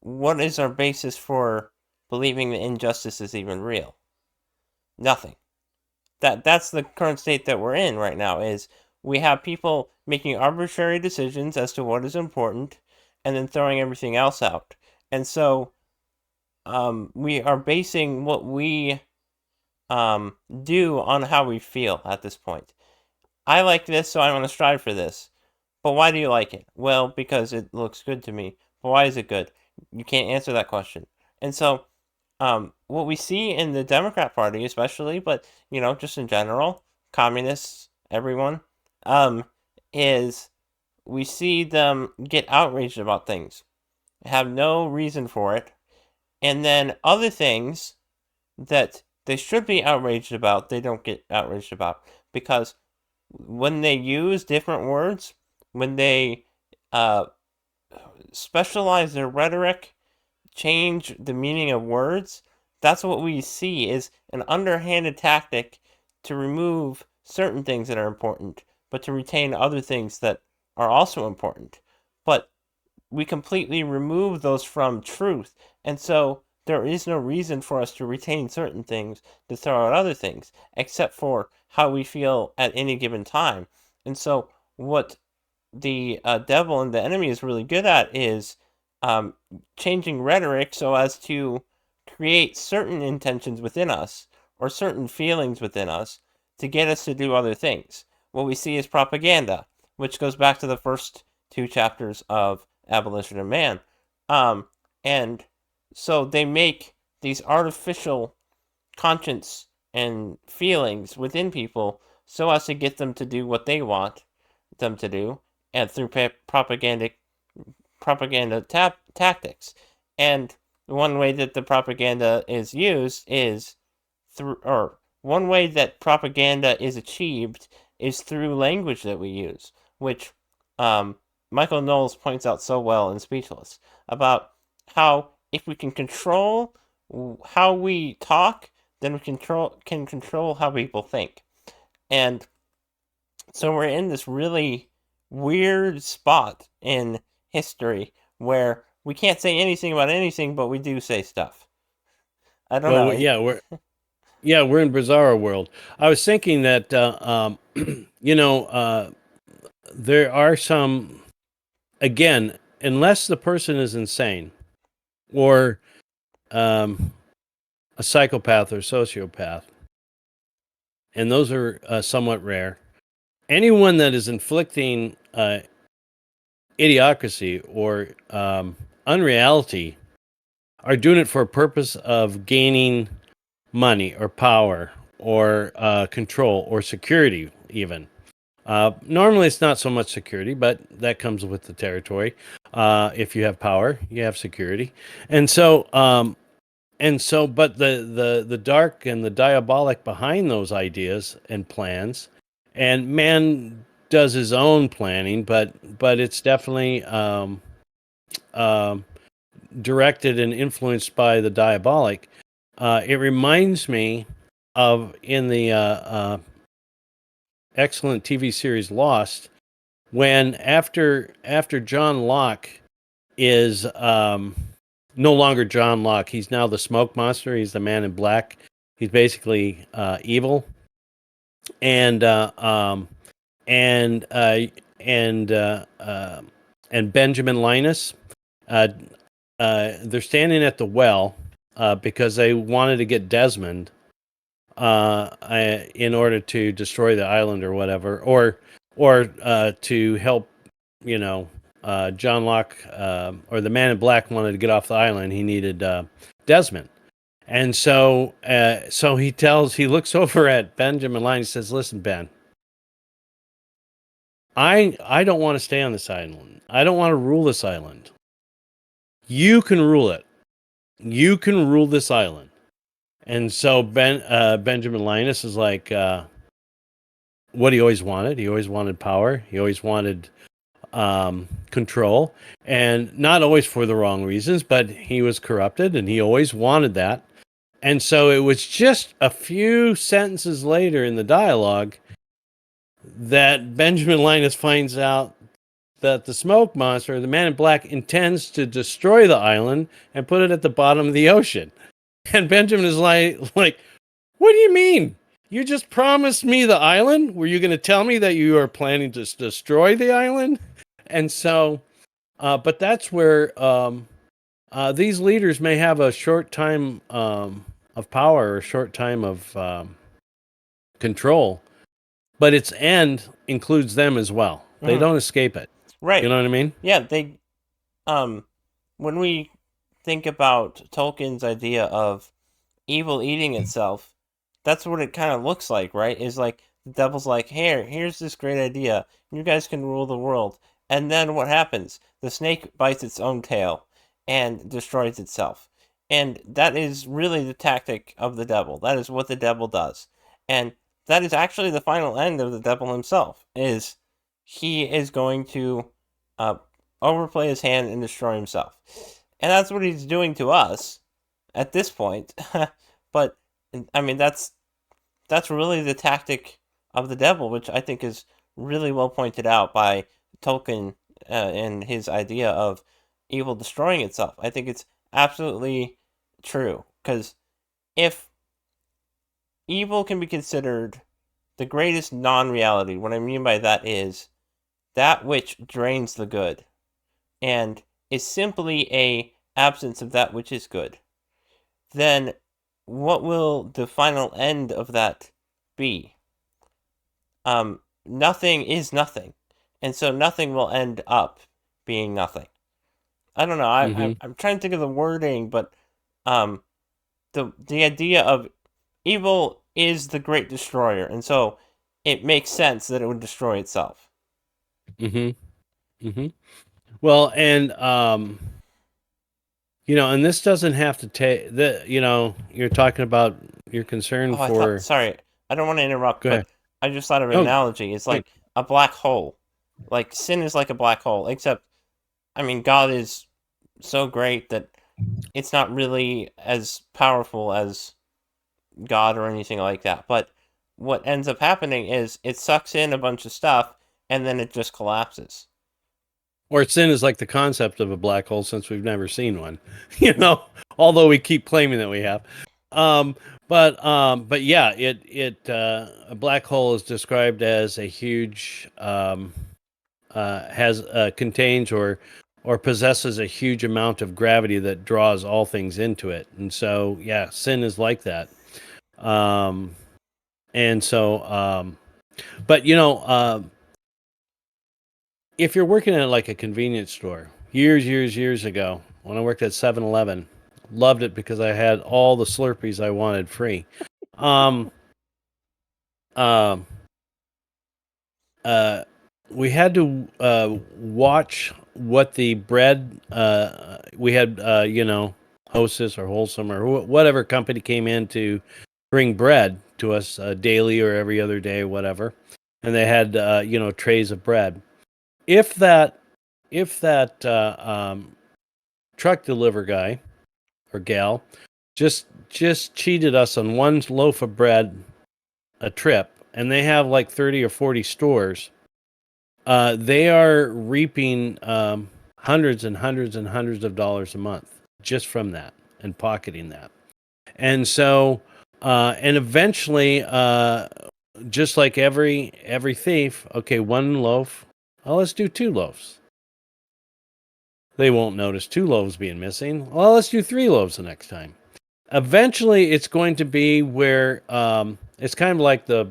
what is our basis for believing that injustice is even real? Nothing. That's the current state that we're in right now is we have people making arbitrary decisions as to what is important and then throwing everything else out. And so we are basing what we do on how we feel at this point. I like this, so I want to strive for this. But why do you like it? Well, because it looks good to me. But why is it good? You can't answer that question. And so, what we see in the Democrat Party, especially, but just in general, communists, everyone, is we see them get outraged about things, have no reason for it, and then other things that they should be outraged about, they don't get outraged about because when they use different words, when they uh, specialize their rhetoric, change the meaning of words, that's what we see is an underhanded tactic to remove certain things that are important, but to retain other things that are also important. But we completely remove those from truth. And so there is no reason for us to retain certain things to throw out other things, except for how we feel at any given time. And so what the devil and the enemy is really good at is um, changing rhetoric so as to create certain intentions within us or certain feelings within us to get us to do other things. What we see is propaganda, which goes back to the first two chapters of Abolition of Man. And so they make these artificial conscience and feelings within people so as to get them to do what they want them to do, and through propaganda tactics. And one way that the propaganda is used is through, or one way that propaganda is achieved is through language that we use, which um, Michael Knowles points out so well in Speechless about how if we can control how we talk, then we can control how people think. And so we're in this really weird spot in history where we can't say anything about anything, but we do say stuff. I don't know. Well, we're in bizarre world. I was thinking that there are some, again, unless the person is insane or a psychopath or sociopath, and those are somewhat rare. Anyone that is inflicting idiocracy or unreality are doing it for a purpose of gaining money or power or control or security, even. Normally, it's not so much security, but that comes with the territory. If you have power, you have security, and so, but the dark and the diabolic behind those ideas and plans, and man does his own planning, but it's definitely um, directed and influenced by the diabolic. It reminds me of in the excellent TV series Lost, when after John Locke is no longer John Locke, he's now the smoke monster. He's the man in black. He's basically evil, and and uh, and uh, uh, and Benjamin Linus. Uh, they're standing at the well because they wanted to get Desmond in order to destroy the island or whatever, or to help, John Locke, or the Man in Black wanted to get off the island. He needed Desmond, and so he looks over at Benjamin Line. He says, "Listen, Ben, I don't want to stay on this island. I don't want to rule this island. You can rule it. You can rule this island." And so Benjamin Linus is like, what he always wanted. He always wanted power. He always wanted control, and not always for the wrong reasons, but he was corrupted, and he always wanted that. And so it was just a few sentences later in the dialogue that Benjamin Linus finds out that the smoke monster, the Man in Black, intends to destroy the island and put it at the bottom of the ocean. And Benjamin is like, what do you mean? You just promised me the island? Were you going to tell me that you are planning to destroy the island? And so, but that's where these leaders may have a short time of power, or a short time of control, but its end includes them as well. They Mhm. don't escape it. Right. You know what I mean? Yeah, when we think about Tolkien's idea of evil eating itself, that's what it kind of looks like, right? Is like the devil's like, here's this great idea. You guys can rule the world. And then what happens? The snake bites its own tail and destroys itself. And that is really the tactic of the devil. That is what the devil does. And that is actually the final end of the devil himself, is he is going to overplay his hand and destroy himself. And that's what he's doing to us at this point. But I mean, that's really the tactic of the devil, which I think is really well pointed out by Tolkien and his idea of evil destroying itself. I think it's absolutely true, because if evil can be considered the greatest non-reality, what I mean by that is that which drains the good and is simply a absence of that which is good, then what will the final end of that be? Nothing is nothing, and so nothing will end up being nothing. I don't know. I'm trying to think of the wording, but the idea of evil is the great destroyer, and so it makes sense that it would destroy itself. Well, and and this doesn't have to take the. You're talking about your concern for. Sorry, I don't want to interrupt, Go ahead. but I just thought of an analogy. It's like a black hole. Like sin is like a black hole, except, I mean, God is so great that it's not really as powerful as God or anything like that. But what ends up happening is it sucks in a bunch of stuff and then it just collapses. Or sin is like the concept of a black hole, since we've never seen one, although we keep claiming that we have. But yeah, a black hole is described as a huge, contains or possesses a huge amount of gravity that draws all things into it. And so, yeah, sin is like that. And so, but if you're working at like a convenience store, years ago, when I worked at 7-Eleven, loved it because I had all the Slurpees I wanted free. We had to watch what the bread, we had, Hostess or Wholesome or whatever company came in to bring bread to us daily or every other day, whatever. And they had, trays of bread. If that truck deliver guy or gal just cheated us on one loaf of bread a trip, and they have like 30 or 40 stores, they are reaping hundreds and hundreds and hundreds of dollars a month just from that and pocketing that. And so and eventually, just like every thief, okay, one loaf, well, let's do 2 loaves. They won't notice 2 loaves being missing. Well, let's do 3 loaves the next time. eventually it's going to be where it's kind of like the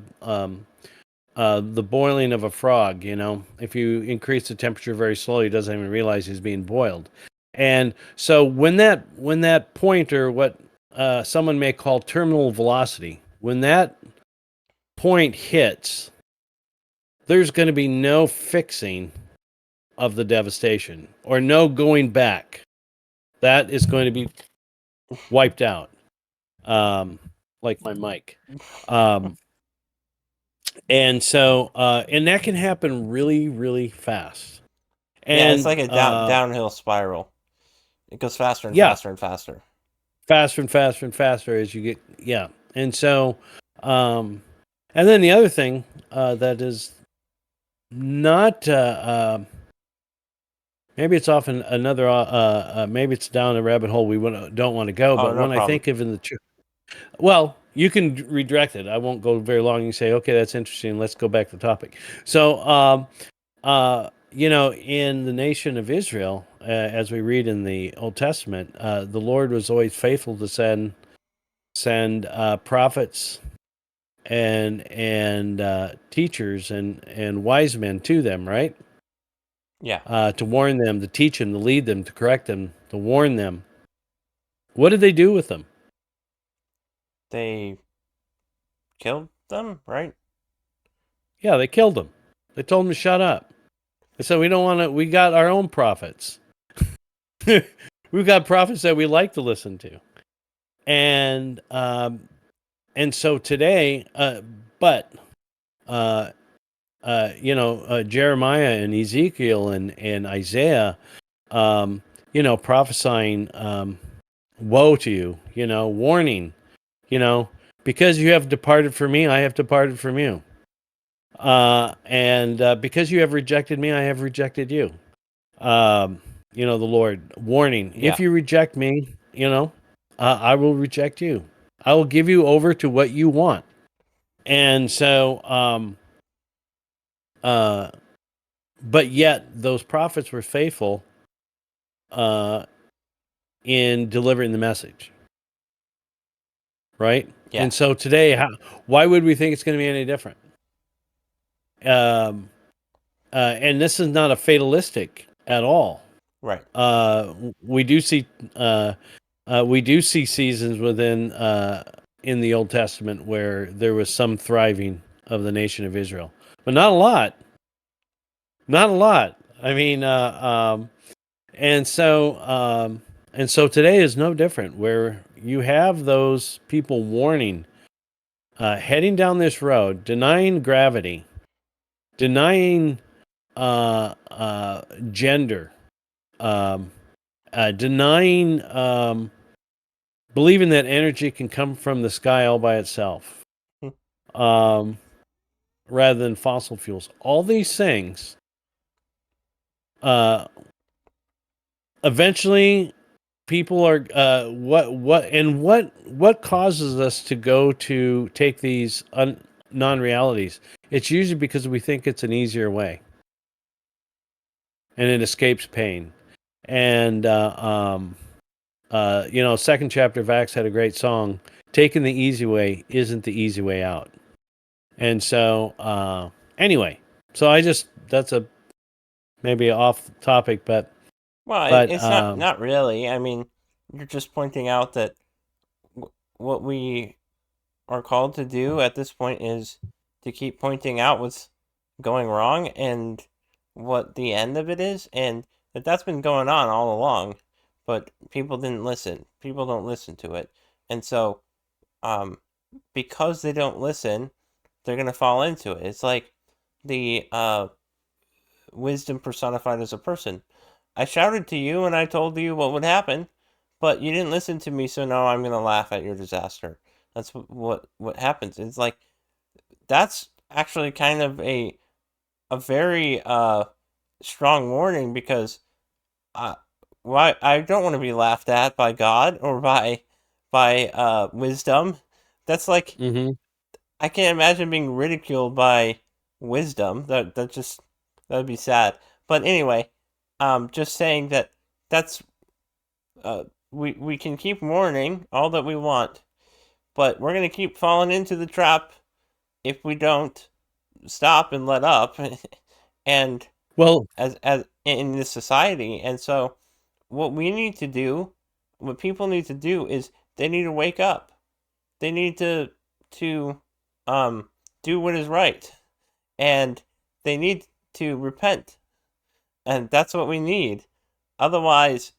boiling of a frog. You know, if you increase the temperature very slowly, he doesn't even realize he's being boiled. And so when that point, or what someone may call terminal velocity, when that point hits, there's going to be no fixing of the devastation, or no going back. That is going to be wiped out, like my mic. Um, and so, and that can happen really, really fast. Yeah, it's And like a downhill spiral. It goes faster and yeah, faster and faster. faster and faster and faster as you get, yeah. And so, um, and then the other thing that is not, maybe it's often another, maybe it's down a rabbit hole we don't want to go. Oh, But no when I problem. think of in the well, you can redirect it. I won't go very long. You say, okay, that's interesting. Let's go back to the topic. So, in the nation of Israel, as we read in the Old Testament, the Lord was always faithful to send prophets and teachers and wise men to them, right? Yeah. To warn them, to teach them, to lead them, to correct them, to warn them. What did they do with them? They killed them, right? Yeah, they killed them. They told them to shut up. They said, we don't want to. We got our own prophets. We've got prophets that we like to listen to, and so today, uh, Jeremiah and Ezekiel and Isaiah, prophesying woe to you, warning, you know, because you have departed from me, I have departed from you. And because you have rejected me, I have rejected you. The Lord warning, Yeah. if you reject me, I will reject you. I will give you over to what you want. And so, but yet those prophets were faithful uh, in delivering the message, right? Yeah. And so today, why would we think it's going to be any different? Um, and this is not a fatalistic at all. Right. We do see seasons in the Old Testament where there was some thriving of the nation of Israel, but not a lot. Not a lot. I mean, and so today is no different, where you have those people warning, heading down this road, denying gravity, denying gender, um, denying believing that energy can come from the sky all by itself, um, rather than fossil fuels. All these things, uh, eventually, people are what causes us to go to take these non-realities? It's usually because we think it's an easier way, and it escapes pain. And second chapter of Acts had a great song. Taking the easy way isn't the easy way out. And so, anyway, so that's a maybe off topic, but Well, but it's not really. I mean, you're just pointing out that what we are called to do at this point is to keep pointing out what's going wrong and what the end of it is, and that's been going on all along, but people didn't listen. People don't listen to it, and so um, because they don't listen, they're gonna fall into it. It's like the wisdom personified as a person. I shouted to you and I told you what would happen, but you didn't listen to me, so now I'm gonna laugh at your disaster. That's what happens. It's like that's actually kind of a very strong warning because uh why I don't want to be laughed at by God or by wisdom. That's like mhm. I can't imagine being ridiculed by wisdom. That would be sad. But anyway, just saying that that's we can keep warning all that we want, but we're going to keep falling into the trap if we don't stop and let up and Well, as in this society. And so what we need to do, what people need to do is they need to wake up. They need to um do what is right, and they need to repent. And that's what we need. Otherwise,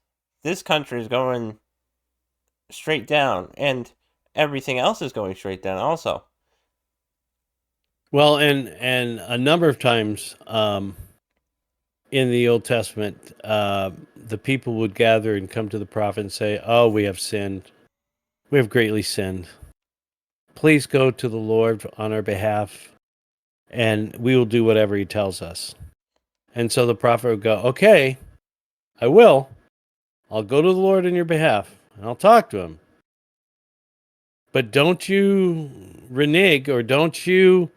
this country is going straight down, and everything else is going straight down also. well, and a number of times in the Old Testament, the people would gather and come to the prophet and say, "Oh, we have sinned. We have greatly sinned. Please go to the Lord on our behalf, and we will do whatever He tells us." And so the prophet would go, "Okay, I will. I'll go to the Lord on your behalf, and I'll talk to Him. But don't you renege or don't you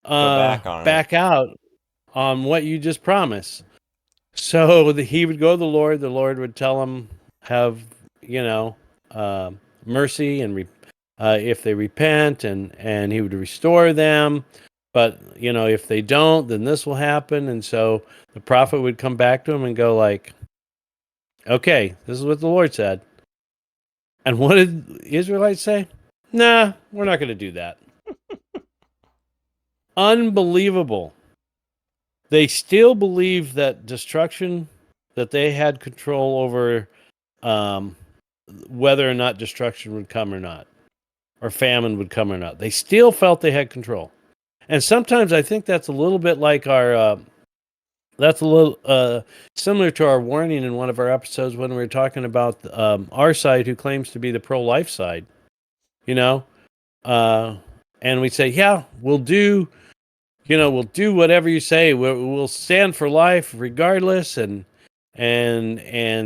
Go back on it. back out on what you just promised." So he would go to the Lord. The Lord would tell him, "Have you know mercy and if they repent, and He would restore them. But if they don't, then this will happen." And so the prophet would come back to him and go like, "Okay, this is what the Lord said." And what did the Israelites say? "Nah, we're not going to do that." Unbelievable. They still believe that destruction, that they had control over um, whether or not destruction would come or not, or famine would come or not. They still felt they had control. And sometimes I think that's a little bit like that's a little similar to our warning in one of our episodes when we were talking about our side who claims to be the pro-life side, you know? And we say, yeah, we'll do whatever you say. We'll stand for life regardless. And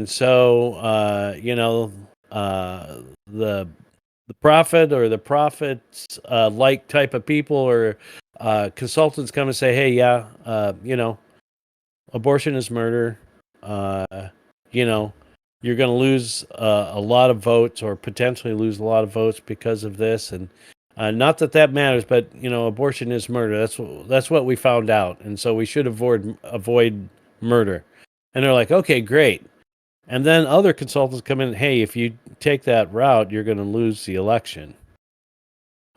so, the prophet or the prophets like type of people or consultants come and say, hey, yeah, abortion is murder. Uh, you know, you're going to lose a lot of votes or potentially lose a lot of votes because of this. And not that that matters, but abortion is murder. That's what we found out, and so we should avoid murder. And they're like, okay, great. And then other consultants come in, hey, if you take that route, you're going to lose the election.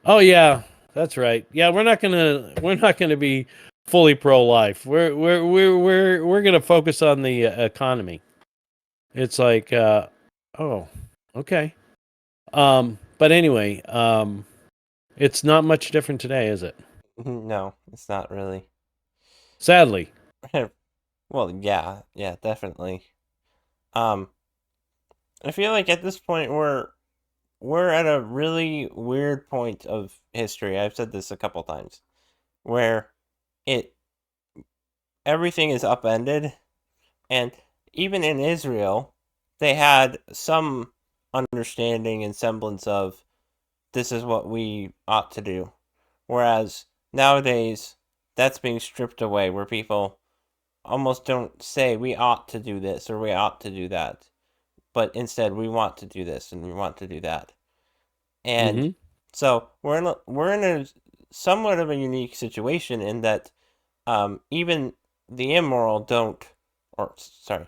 Oh yeah, that's right. Yeah, we're not gonna be fully pro-life. We're gonna focus on the economy. It's like, oh, okay. But anyway, it's not much different today, is it? No, it's not really. Sadly. Well, yeah, definitely. Um, I feel like at this point we're at a really weird point of history. I've said this a couple times, where it everything is upended, and even in Israel, they had some understanding and semblance of this is what we ought to do. Whereas nowadays, that's being stripped away, where people almost don't say we ought to do this or we ought to do that, but instead we want to do this and we want to do that. And Mm-hmm. so we're in a somewhat of a unique situation in that even the immoral don't, or sorry,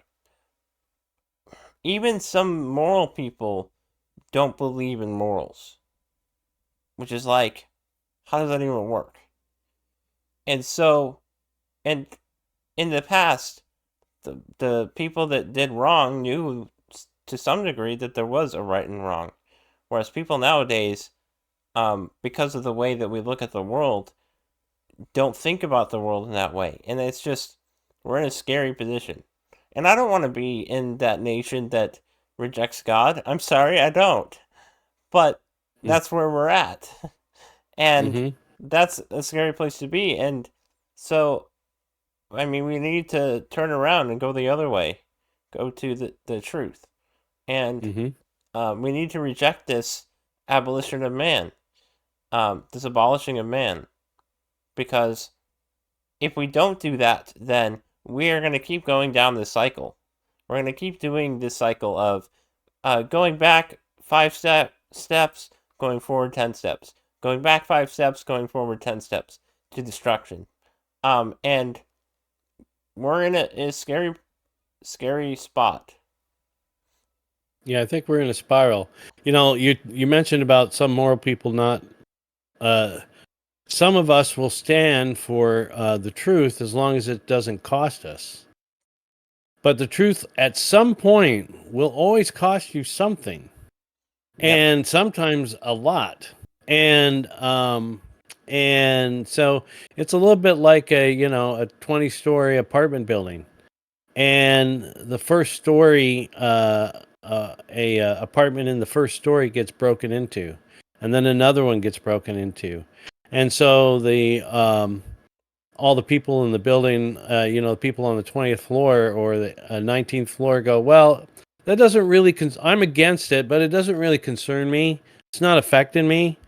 even some moral people don't believe in morals, which is like, how does that even work? And so, and in the past, the people that did wrong knew to some degree that there was a right and wrong, whereas people nowadays, because of the way that we look at the world, don't think about the world in that way, and it's just we're in a scary position. And I don't want to be in that nation that rejects God. I'm sorry, I don't. But that's where we're at. And Mm-hmm. that's a scary place to be. And so, I mean, we need to turn around and go the other way, go to the truth. And Mm-hmm. we need to reject this abolition of man, this abolishing of man. Because if we don't do that, then we are going to keep going down this cycle. We're going to keep doing this cycle of going back steps, going forward 10 steps, going back 5 steps, going forward 10 steps to destruction. And we're in a scary spot. Yeah, I think we're in a spiral. You mentioned about some moral people not. Uh, some of us will stand for the truth as long as it doesn't cost us. But the truth at some point will always cost you something, Yep. and sometimes a lot. And so it's a little bit like a 20-story apartment building, and the first story apartment in the first story gets broken into, and then another one gets broken into, and so the all the people in the building, the people on the 20th floor or the 19th floor go, well, that doesn't really I'm against it, but it doesn't really concern me. It's not affecting me.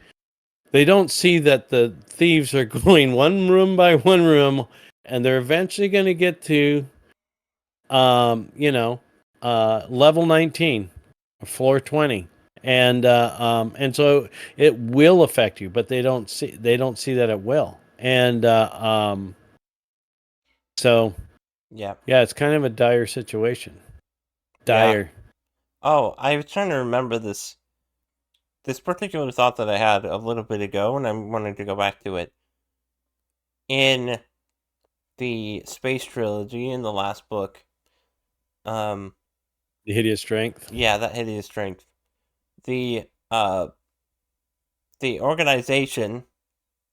They don't see that the thieves are going one room by one room, and they're eventually going to get to level 19, floor 20. And so it will affect you, but they don't see that it will. So Yep. yeah, it's kind of a dire situation. Yeah. Dire. Oh, I was trying to remember this particular thought that I had a little bit ago, and I'm wanting to go back to it. In the space trilogy, in the last book, The Hideous Strength. yeah, that hideous strength. The the organization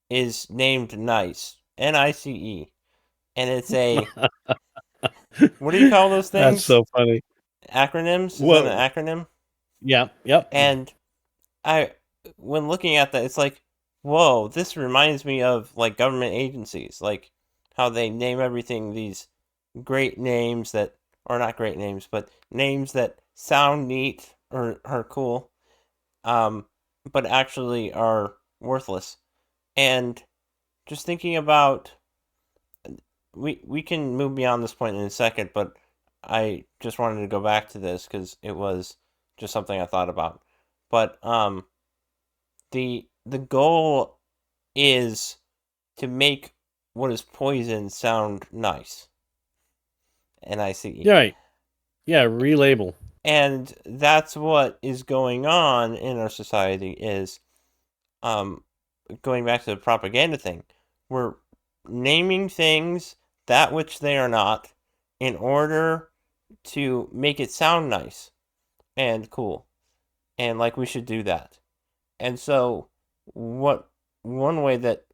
is named NICE, NICE, and it's a what do you call those That's things? so funny. Acronyms? Is that an Whoa. acronym? Yeah. Yep. And I, when looking at that, it's like, whoa, this reminds me of like government agencies, like how they name everything these great names that are not great names, but names that sound neat or are cool, um, but actually are worthless. And just thinking about, we can move beyond this point in a second, but I just wanted to go back to this because it was just something I thought about. But the goal is to make what is poison sound nice. NICE. Right. Yeah. Relabel. And that's what is going on in our society is um going back to the propaganda thing. We're naming things that which they are not in order to make it sound nice and cool. And like we should do that. And so what one way that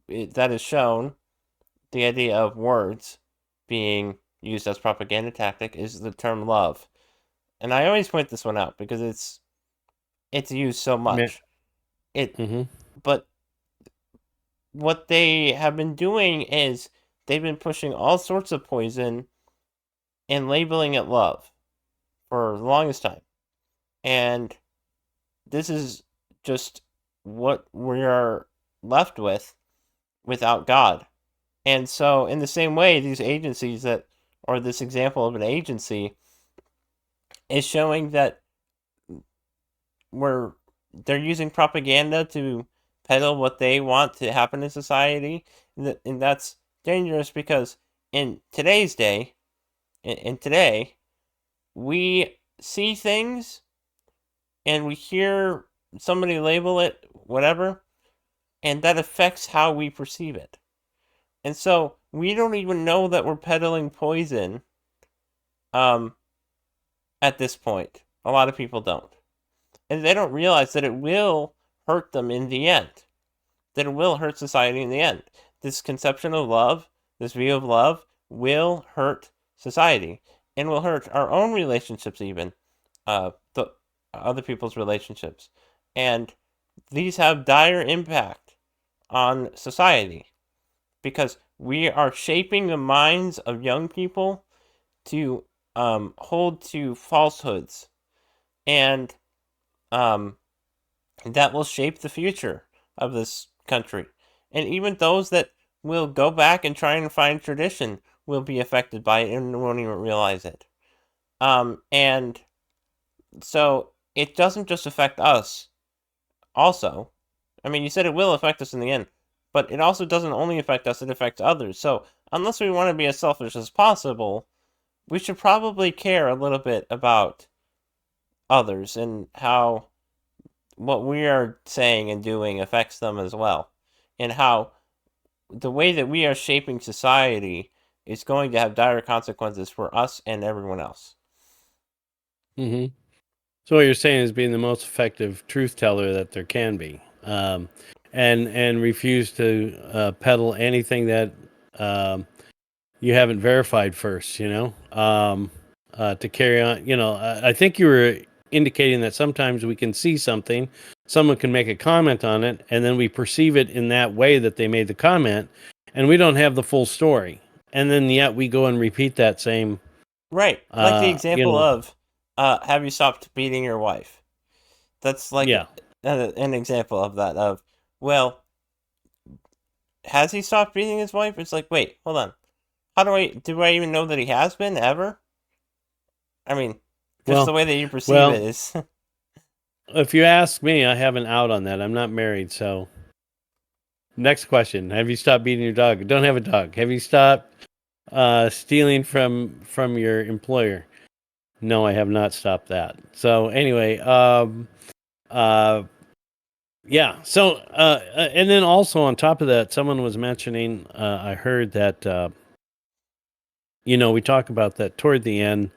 that is shown, the idea of words being used as propaganda tactic is the term love. And I always point this one out because it's used so Man. much. It Mm-hmm. but what they have been doing is they've been pushing all sorts of poison and labeling it love for the longest time. And this is just what we are left with without God. And so, in the same way, these agencies that, or this example of an agency, is showing that we're they're using propaganda to peddle what they want to happen in society, and that's dangerous because in today's day, in today, we see things and we hear somebody label it whatever, and that affects how we perceive it. And so we don't even know that we're peddling poison um, at this point. A lot of people don't. And they don't realize that it will hurt them in the end, that it will hurt society in the end. This conception of love, this view of love, will hurt society and will hurt our own relationships, even the other people's relationships. And these have dire impact on society because we are shaping the minds of young people to hold to falsehoods, and um, that will shape the future of this country. And even those that will go back and try and find tradition will be affected by it and won't even realize it. And So it doesn't just affect us. Also, I mean, you said it will affect us in the end, but it also doesn't only affect us, it affects others. So unless we want to be as selfish as possible, we should probably care a little bit about others and how what we are saying and doing affects them as well. And how the way that we are shaping society is going to have dire consequences for us and everyone else. Hmm. So what you're saying is being the most effective truth teller that there can be, and refuse to peddle anything that um, you haven't verified first. To carry on. I think you were indicating that sometimes we can see something, someone can make a comment on it, and then we perceive it in that way that they made the comment, and we don't have the full story, and then yet we go and repeat that same. Right. Like the example of, have you stopped beating your wife? That's like Yeah. an example of that. Of, well, has he stopped beating his wife? It's like, wait, hold on. How do I even know that he has been ever? I mean, just the Well, way that you perceive it well, is. if you ask me, I have an out on that. I'm not married, so next question: have you stopped beating your dog? Don't have a dog. Have you stopped stealing from your employer? No, I have not stopped that. So anyway, uh, yeah. So and then also on top of that, someone was mentioning. I heard that we talk about that toward the end.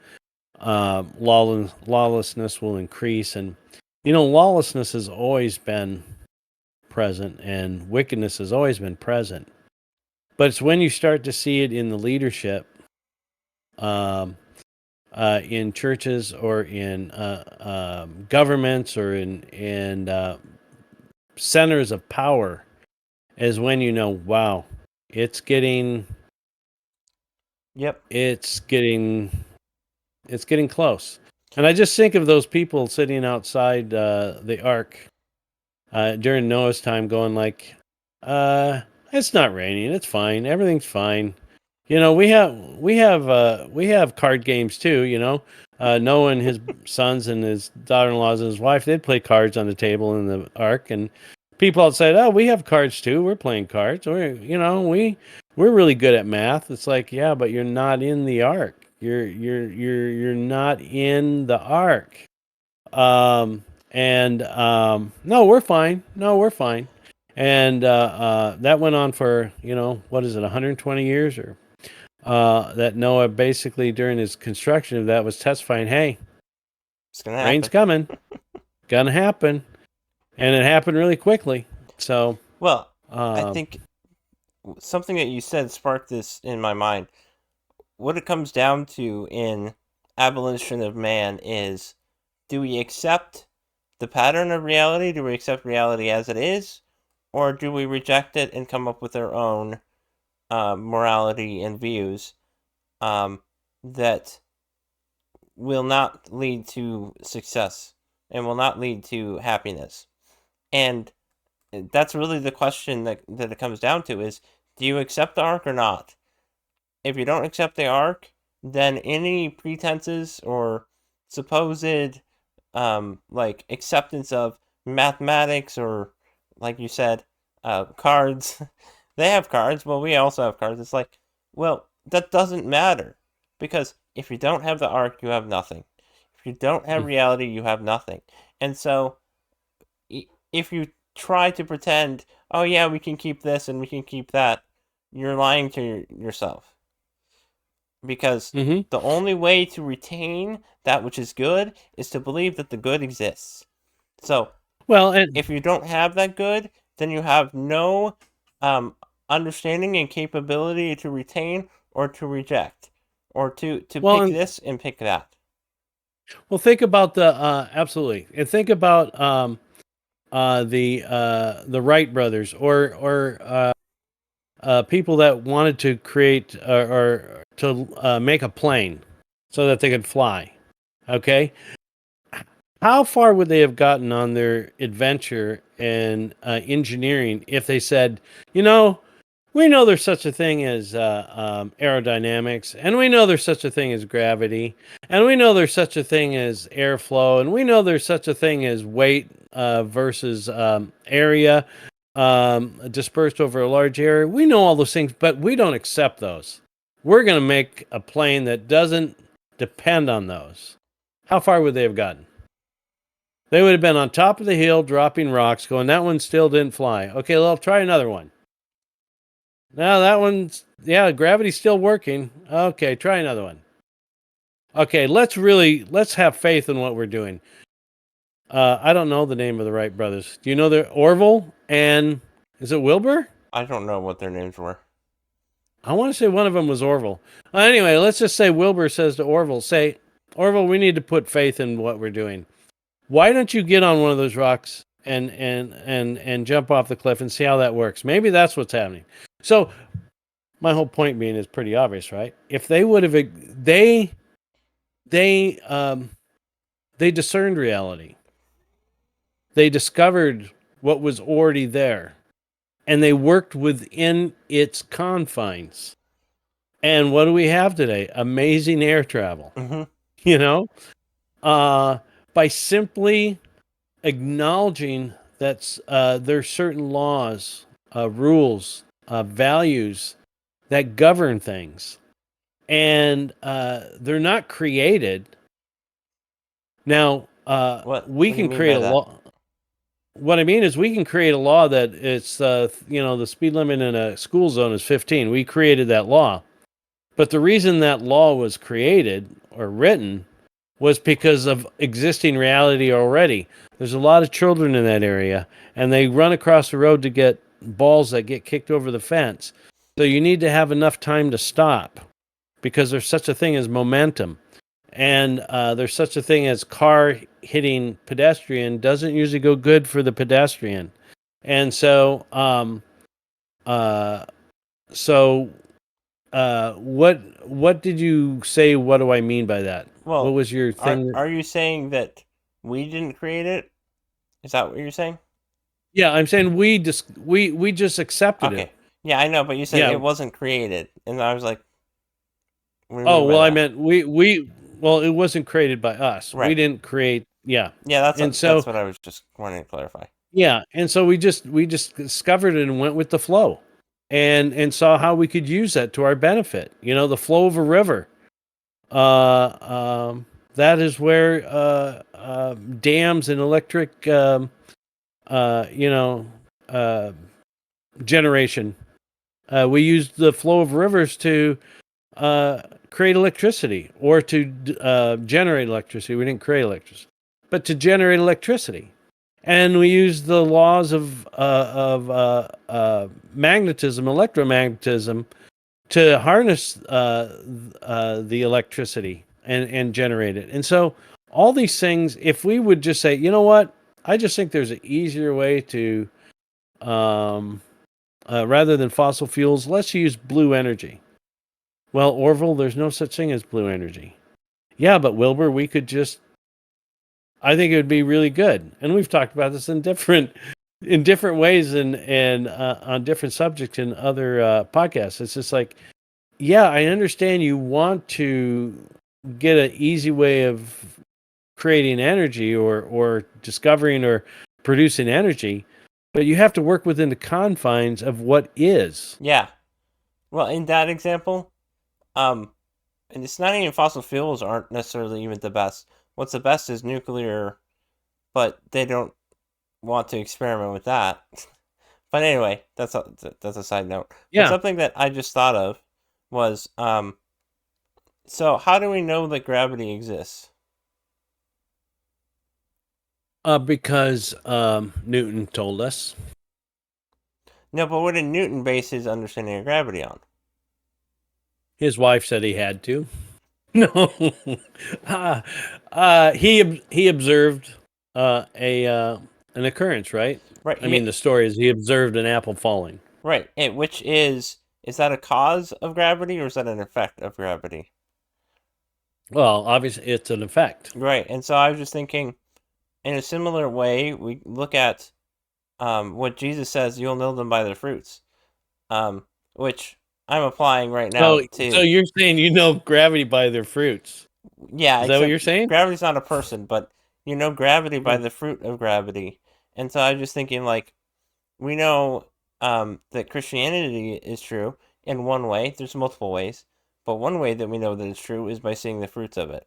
Lawlessness will increase, and lawlessness has always been present, and wickedness has always been present. But it's when you start to see it in the leadership, um, in churches or in governments or in centers of power, is when wow, it's getting Yep. it's getting it's getting close. And I just think of those people sitting outside the ark during Noah's time, going like, uh, "It's not raining. It's fine. Everything's fine." We have card games too. Noah and his sons and his daughter-in-laws and his wife, they'd play cards on the table in the ark, and people outside, "Oh, we have cards too. We're playing cards. We're really good at math." It's like, yeah, but you're not in the ark. You're not in the ark. And No, we're fine. No, we're fine. And that went on for what is it, 120 years, or that Noah basically during his construction of that was testifying, "Hey, It's gonna rain's happen. coming, gonna happen," and it happened really quickly. So, Well, I um, think something that you said sparked this in my mind. What it comes down to in abolition of man is, do we accept the pattern of reality? Do we accept reality as it is? Or do we reject it and come up with our own morality and views um, that will not lead to success and will not lead to happiness? And that's really the question that it comes down to is, do you accept the arc or not? If you don't accept the arc, then any pretenses or supposed like acceptance of mathematics or, like you said, cards. They have cards. Well, we also have cards. It's like, well, that doesn't matter because if you don't have the arc, you have nothing. If you don't have reality, you have nothing. And so, if you try to pretend, oh yeah, we can keep this and we can keep that, you're lying to yourself because mhm. the only way to retain that which is good is to believe that the good exists. So, Well, and if you don't have that good, then you have no um, understanding and capability to retain or to reject or to well, pick and this and pick that. well, think about the absolutely, and think about the Wright brothers, or people that wanted to create or to make a plane so that they could fly. Okay, how far would they have gotten on their adventure and engineering if they said, you know, We know there's such a thing as aerodynamics, and we know there's such a thing as gravity, and we know there's such a thing as airflow, and we know there's such a thing as weight versus area dispersed over a large area. We know all those things, but we don't accept those. We're going to make a plane that doesn't depend on those. How far would they have gotten? They would have been on top of the hill dropping rocks, going, that one still didn't fly. Okay, well, try another one. Now that one's, yeah, gravity's still working. Okay, try another one. Okay, let's have faith in what we're doing. I don't know the name of the Wright brothers. Do you know the Orville and is it Wilbur? I don't know what their names were. I want to say one of them was Orville. Anyway, let's just say Wilbur says to Orville, say, Orville, we need to put faith in what we're doing. Why don't you get on one of those rocks and jump off the cliff and see how that works? Maybe that's what's happening. So my whole point being is pretty obvious, right? If they would have they discerned reality. They discovered what was already there, and they worked within its confines. And what do we have today? Amazing air travel. Mm-hmm. You know, by simply acknowledging that there's certain laws, rules, values that govern things, and they're not created. Now, we can create a law. What I mean is, we can create a law that it's the speed limit in a school zone is 15. We created that law, but the reason that law was created or written was because of existing reality already. There's a lot of children in that area, and they run across the road to get balls that get kicked over the fence. So you need to have enough time to stop, because there's such a thing as momentum. And there's such a thing as car hitting pedestrian doesn't usually go good for the pedestrian. And so, what did you say? What do I mean by that? Well, what was your thing? Are you saying that we didn't create it? Is that what you're saying? Yeah, I'm saying we just accepted it. Yeah, I know, but you said it wasn't created, and I was like, oh well, I meant well, it wasn't created by us. Right. We didn't create. Yeah. Yeah, that's what I was just wanting to clarify. Yeah, and so we just discovered it and went with the flow, and saw how we could use that to our benefit. You know, the flow of a river. That is where dams and electric, generation. We used the flow of rivers to create electricity, or to generate electricity. We didn't create electricity, but to generate electricity. And we used the laws of magnetism, electromagnetism, to harness the electricity and generate it. And so all these things, if we would just say, you know what, I just think there's an easier way to, rather than fossil fuels, let's use blue energy. Well, Orville, there's no such thing as blue energy. Yeah, but Wilbur, we could just, I think it would be really good. And we've talked about this in different ways and on different subjects in other podcasts. It's just like, yeah, I understand you want to get an easy way of creating energy or discovering or producing energy, but you have to work within the confines of what is. Yeah. Well, in that example, and it's not even fossil fuels aren't necessarily even the best. What's the best is nuclear, but they don't want to experiment with that. But anyway, that's a side note. Yeah. But something that I just thought of was, so how do we know that gravity exists? Because Newton told us. No, but what did Newton base his understanding of gravity on? His wife said he had to. No, he observed an occurrence, right? Right. I mean, the story is he observed an apple falling. Right. Which is that a cause of gravity or is that an effect of gravity? Well, obviously, it's an effect. Right. And so I was just thinking, in a similar way, we look at what Jesus says, you'll know them by their fruits. which I'm applying right now So to. you're saying you know gravity by their fruits? Yeah, Is that what you're except saying? gravity's not a person, but you know gravity by Hmm. the fruit of gravity. And so I was just thinking, like, we know that Christianity is true in one way. There's multiple ways, but one way that we know that it's true is by seeing the fruits of it,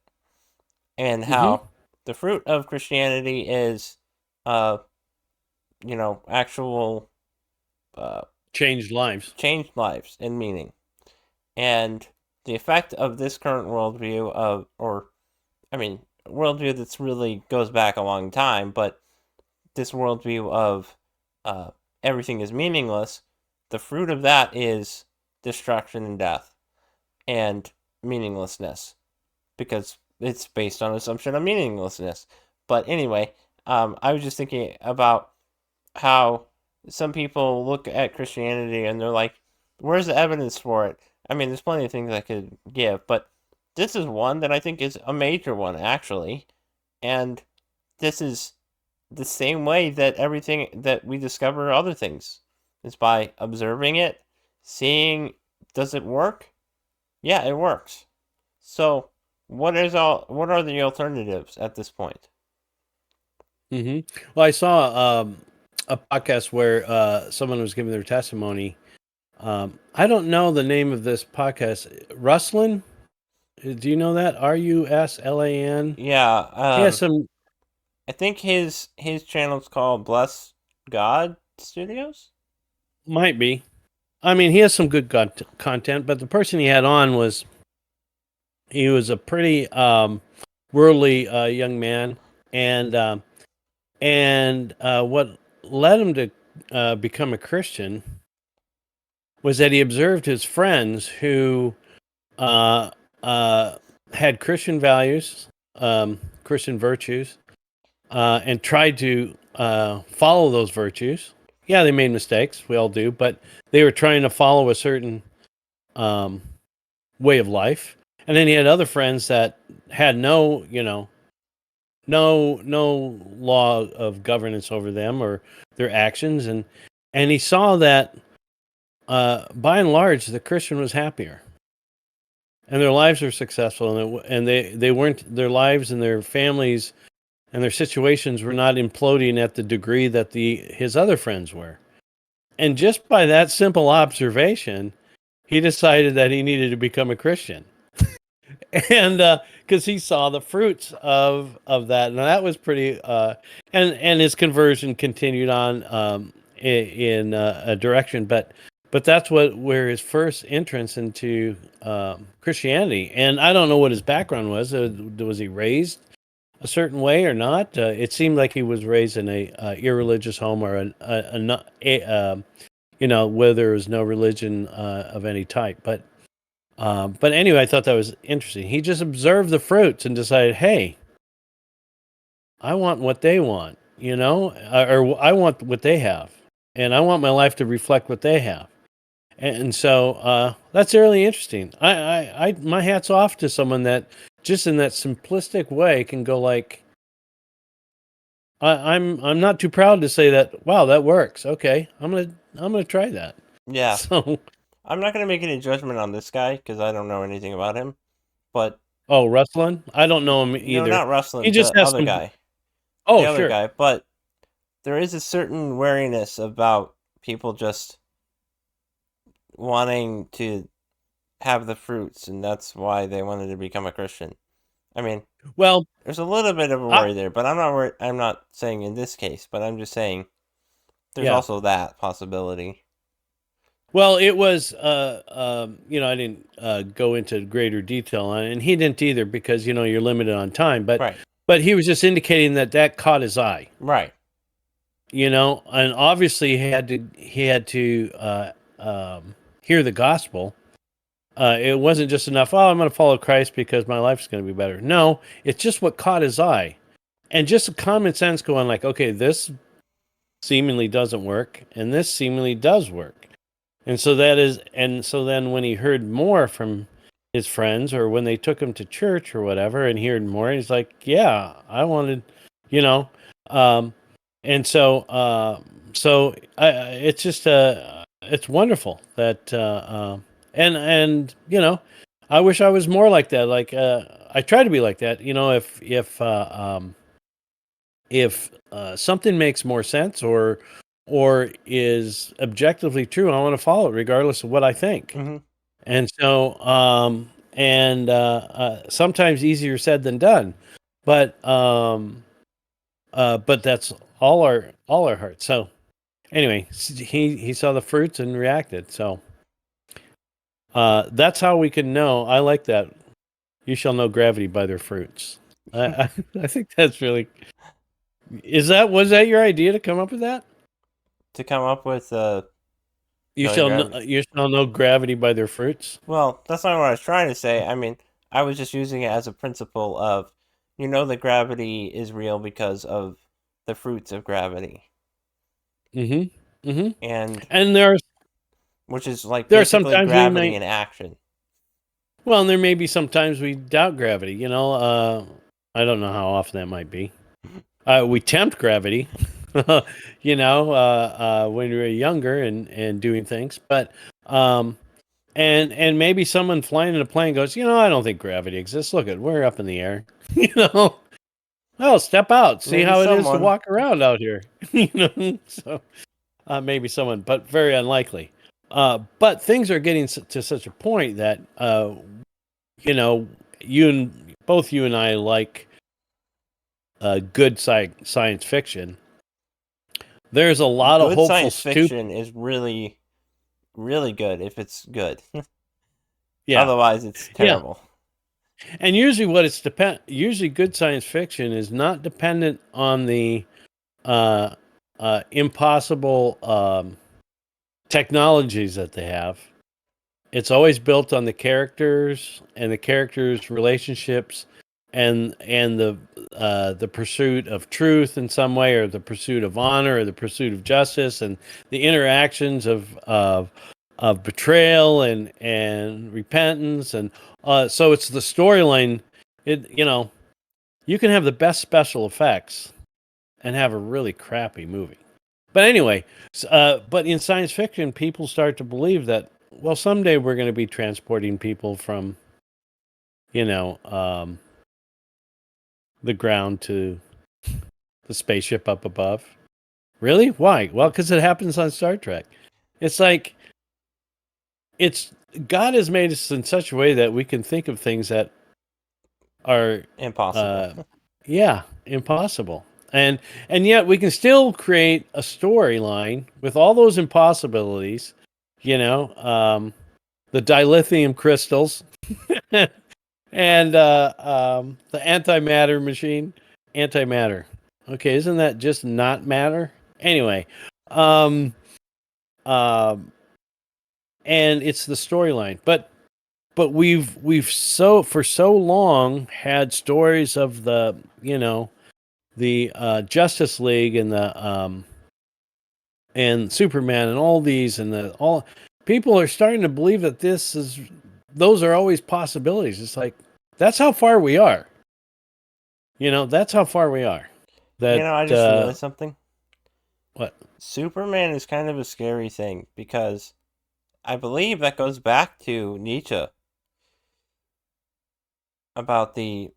and Hmm. how the fruit of Christianity is, uh, actual uh, Changed lives. changed lives and meaning, and the effect of this current worldview of, or I mean, worldview that's really goes back a long time, but this worldview of uh, everything is meaningless, the fruit of that is destruction and death and meaninglessness because it's based on assumption of meaninglessness. But anyway, I was just thinking about how some people look at Christianity and they're like, where's the evidence for it? I mean, there's plenty of things I could give, but this is one that I think is a major one, actually. And this is the same way that everything that we discover other things is by observing it, seeing does it work? Yeah, it works. So, what are the alternatives at this point? Hmm. Well, I saw a podcast where someone was giving their testimony. I don't know the name of this podcast. Ruslan, do you know that? Ruslan. Yeah, He has some. I think his channel's called Bless God Studios. Might be. I mean, he has some good content, but the person he had on he was a pretty worldly young man, and what led him to become a Christian was that he observed his friends who uh, uh, had Christian values, Christian virtues, and tried to follow those virtues. Yeah, they made mistakes. We all do, but they were trying to follow a certain um, way of life. And then he had other friends that had no law of governance over them or their actions, and he saw that by and large the Christian was happier and their lives were successful, and they weren't, their lives and their families and their situations were not imploding at the degree that the his other friends were. And just by that simple observation, he decided that he needed to become a Christian. And because he saw the fruits of that, and that was pretty. And his conversion continued on in a direction, but that's where his first entrance into Christianity. And I don't know what his background was. Was he raised a certain way or not? It seemed like he was raised in a irreligious home, or where there was no religion of any type. But anyway, I thought that was interesting. He just observed the fruits and decided, hey, I want what they want, or I want what they have, and I want my life to reflect what they have. And so that's really interesting. My hat's off to someone that just in that simplistic way can go like, I'm not too proud to say that. Wow, that works. Okay, I'm gonna try that. Yeah, So, I'm not gonna make any judgment on this guy because I don't know anything about him. But oh, Rustlin, I don't know him no, either. not He Rustlin, just the has other some. guy, the Oh, other sure. guy. But there is a certain wariness about people just wanting to have the fruits, and that's why they wanted to become a Christian. I mean, Well, there's a little bit of a I, worry there, but I'm not worried. I'm not saying in this case, but I'm just saying there's yeah. also that possibility. Well, it was, I didn't go into greater detail on it, and he didn't either because you're limited on time. But Right, but he was just indicating that caught his eye, right. and obviously he had to hear the gospel. It wasn't just enough. Oh, I'm going to follow Christ because my life's going to be better. No, it's just what caught his eye, and just a common sense going like, okay, this seemingly doesn't work, and this seemingly does work. And so then when he heard more from his friends, or when they took him to church or whatever, and he heard more, he's like, yeah, I wanted, you know, um, and so it's just it's wonderful that and I wish I was more like that. Like I try to be like that. If something makes more sense or is objectively true, I want to follow it regardless of what I think. Hmm. And so sometimes easier said than done, but that's all our heart. So anyway, he saw the fruits and reacted. So that's how we can know. I like that. You shall know gravity by their fruits. I I think that's really. Was that your idea to come up with that? To come up with You knowing shall know, gravity. you shall know gravity by their fruits. Well, that's not what I was trying to say. I mean, I was just using it as a principle of, that gravity is real because of the fruits of gravity, Mm-hmm. Mm-hmm. and And which is like there are basically sometimes we gravity may in action. well, and there may be sometimes we doubt gravity. I don't know how often that might be. We tempt gravity, when we were younger and doing things, but um, and maybe someone flying in a plane goes, I don't think gravity exists. Look at we're up in the air, you know. Well, step out, see Maybe how it is to someone. walk around out here, So maybe someone, but very unlikely. But things are getting to such a point that you know, both you and I like good science fiction. There's a lot of Good hopeful, science stupid. fiction is really, really good if it's good. Yeah, Otherwise, it's yeah. terrible. And usually, what it's usually good science fiction is not dependent on the uh, impossible technologies that they have. It's always built on the characters and the characters' relationships and the pursuit of truth in some way, or the pursuit of honor, or the pursuit of justice, and the interactions of betrayal and repentance, and so it's the storyline. You can have the best special effects and have a really crappy movie. But anyway, but in science fiction, people start to believe that, well, someday we're going to be transporting people from, you know, um, the ground to the spaceship up above. Really? Why? Well, because it happens on Star Trek. It's like it's God has made us in such a way that we can think of things that are, Impossible. uh, yeah, impossible. And yet we can still create a storyline with all those impossibilities. The dilithium crystals, and the antimatter machine. Antimatter. Okay, isn't that just not matter? Anyway, um, um, and it's the storyline. But we've for so long had stories of the Justice League and the and Superman and all these, and the all people are starting to believe that those are always possibilities. It's like that's how far we are. That's how far we are. That I just realized something. what? Superman is kind of a scary thing because I believe that goes back to Nietzsche about the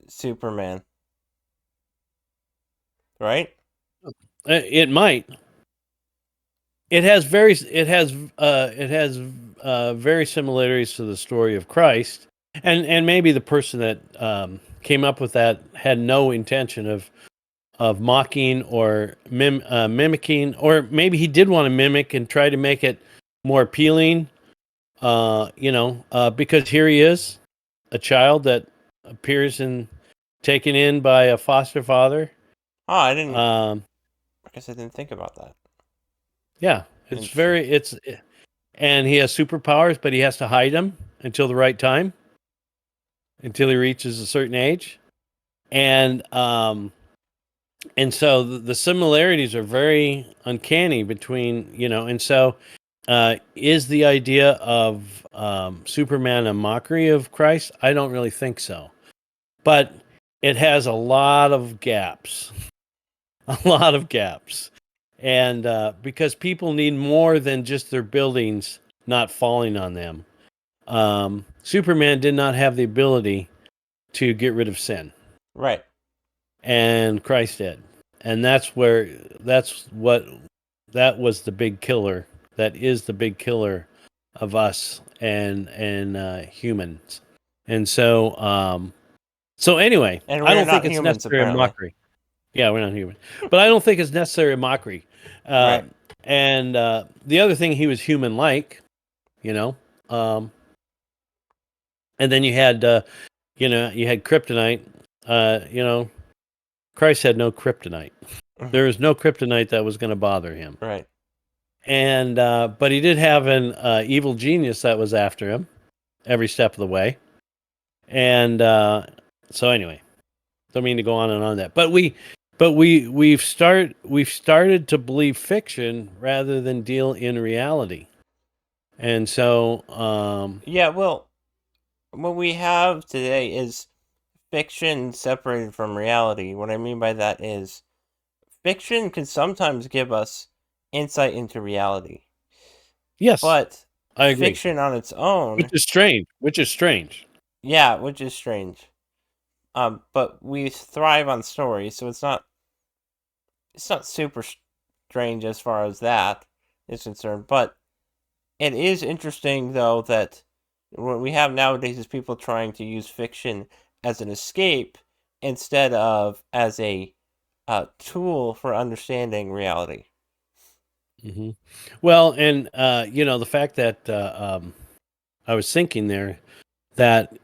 Superman, right? It might. It has very similarities to the story of Christ, and maybe the person that came up with that had no intention of mocking or mimicking, or maybe he did want to mimic and try to make it more appealing. Because here he is, a child that appears taken in by a foster father. Oh, I didn't. Um, I guess I didn't think about that. yeah, Interesting. and he has superpowers, but he has to hide them until the right time, until he reaches a certain age, and so the similarities are very uncanny between, and so is the idea of Superman a mockery of Christ? I don't really think so, but it has a lot of gaps, a lot of gaps, and because people need more than just their buildings not falling on them. Superman did not have the ability to get rid of sin, Right. and Christ did, and that was the big killer. That is the big killer of us and humans. And so anyway, And I we're don't think not it's humans, necessary a apparently. mockery. Yeah, we're not human, but I don't think it's necessary a mockery. Uh, Right. and the other thing, he was human-like, you know. Um, and then you had kryptonite. You know, Christ had no kryptonite. There was no kryptonite that was going to bother him. Right. And but he did have an evil genius that was after him every step of the way. And so anyway, don't mean to go on and on that, but we've started to believe fiction rather than deal in reality. And so Yeah, well, what we have today is fiction separated from reality. What I mean by that is fiction can sometimes give us insight into reality, yes, but I agree. fiction on its own, Which is strange. yeah, which is strange. But we thrive on stories, so it's not super strange as far as that is concerned. But it is interesting though that what we have nowadays is people trying to use fiction as an escape instead of as a tool for understanding reality. Hmm. Well, and the fact that I was thinking there that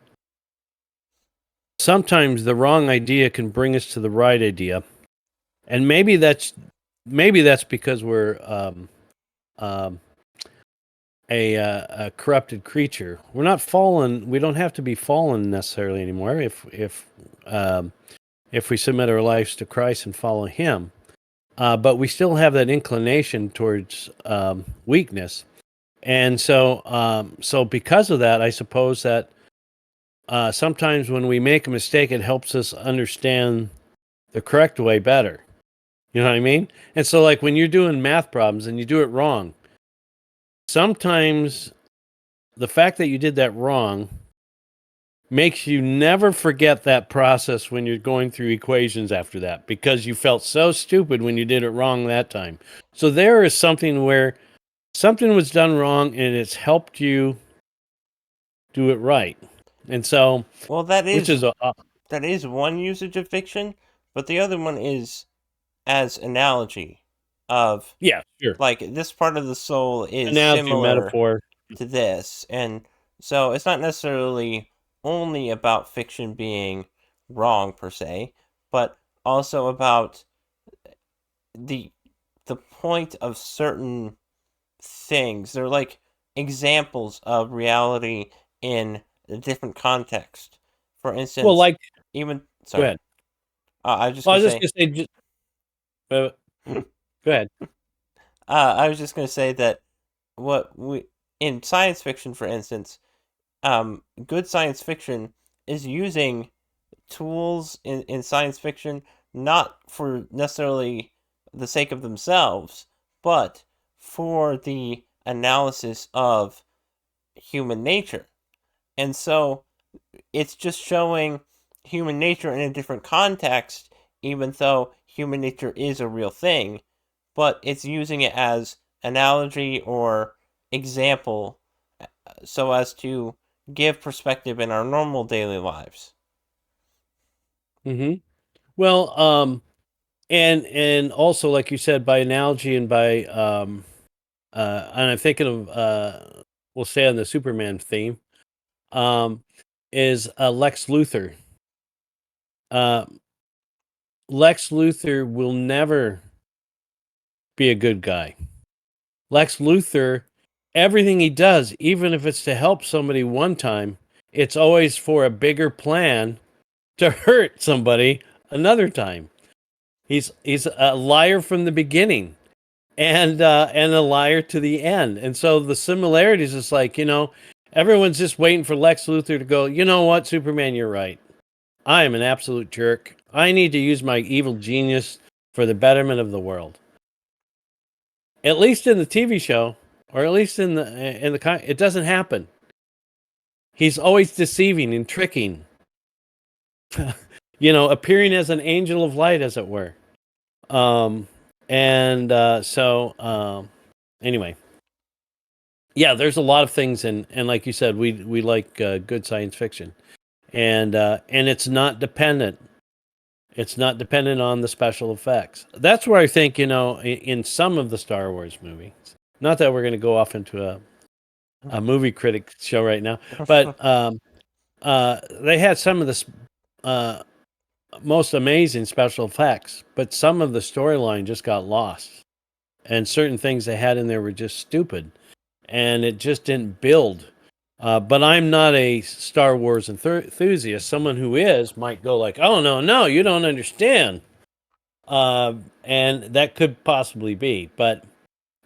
sometimes the wrong idea can bring us to the right idea, and maybe that's because we're um, a corrupted creature. We're not fallen. We don't have to be fallen necessarily anymore if we submit our lives to Christ and follow Him. But we still have that inclination towards weakness, and so because of that, I suppose that sometimes when we make a mistake, it helps us understand the correct way better. You know what I mean? And so, like when you're doing math problems and you do it wrong, sometimes the fact that you did that wrong makes you never forget that process when you're going through equations after that because you felt so stupid when you did it wrong that time. So, there is something where something was done wrong and it's helped you do it right. And so, Well, that which is is a, that is one usage of fiction, but the other one is as analogy of yeah, sure. like this part of the soul is Analogy, similar metaphor. to this. And so it's not necessarily only about fiction being wrong per se, but also about the the point of certain things. They're like examples of reality in a different context. For Well, instance, like, even go sorry, ahead. I was just Well, I gonna was just say, gonna say, uh, go ahead. I was just gonna say that what we in science fiction, for instance, good science fiction is using tools in science fiction not for necessarily the sake of themselves, but for the analysis of human nature. And so it's just showing human nature in a different context, even though human nature is a real thing, but it's using it as analogy or example so as to give perspective in our normal daily lives. Hmm. Well, and also, like you said, by analogy and by and I'm thinking of we'll stay on the Superman theme. Um, is Lex Luthor. Uh, Lex Luthor will never be a good guy. Lex Luthor, everything he does, even if it's to help somebody one time, it's always for a bigger plan to hurt somebody another time. He's a liar from the beginning and a liar to the end. And so the similarities is like, everyone's just waiting for Lex Luthor to go, you know what, Superman, you're right. I am an absolute jerk. I need to use my evil genius for the betterment of the world. at least in the TV show, or at least in the it doesn't happen. He's always deceiving and tricking, appearing as an angel of light, as it were. Anyway, yeah, there's a lot of things, and like you said, we like good science fiction, and it's not dependent. It's not dependent on the special effects. That's where I think, in some of the Star Wars movies. Not that we're going to go off into a movie critic show right now, but they had some of the most amazing special effects, but some of the storyline just got lost, and certain things they had in there were just stupid, and it just didn't build. But I'm not a Star Wars enthusiast. Someone who is might go like, "Oh no, you don't understand," and that could possibly be. But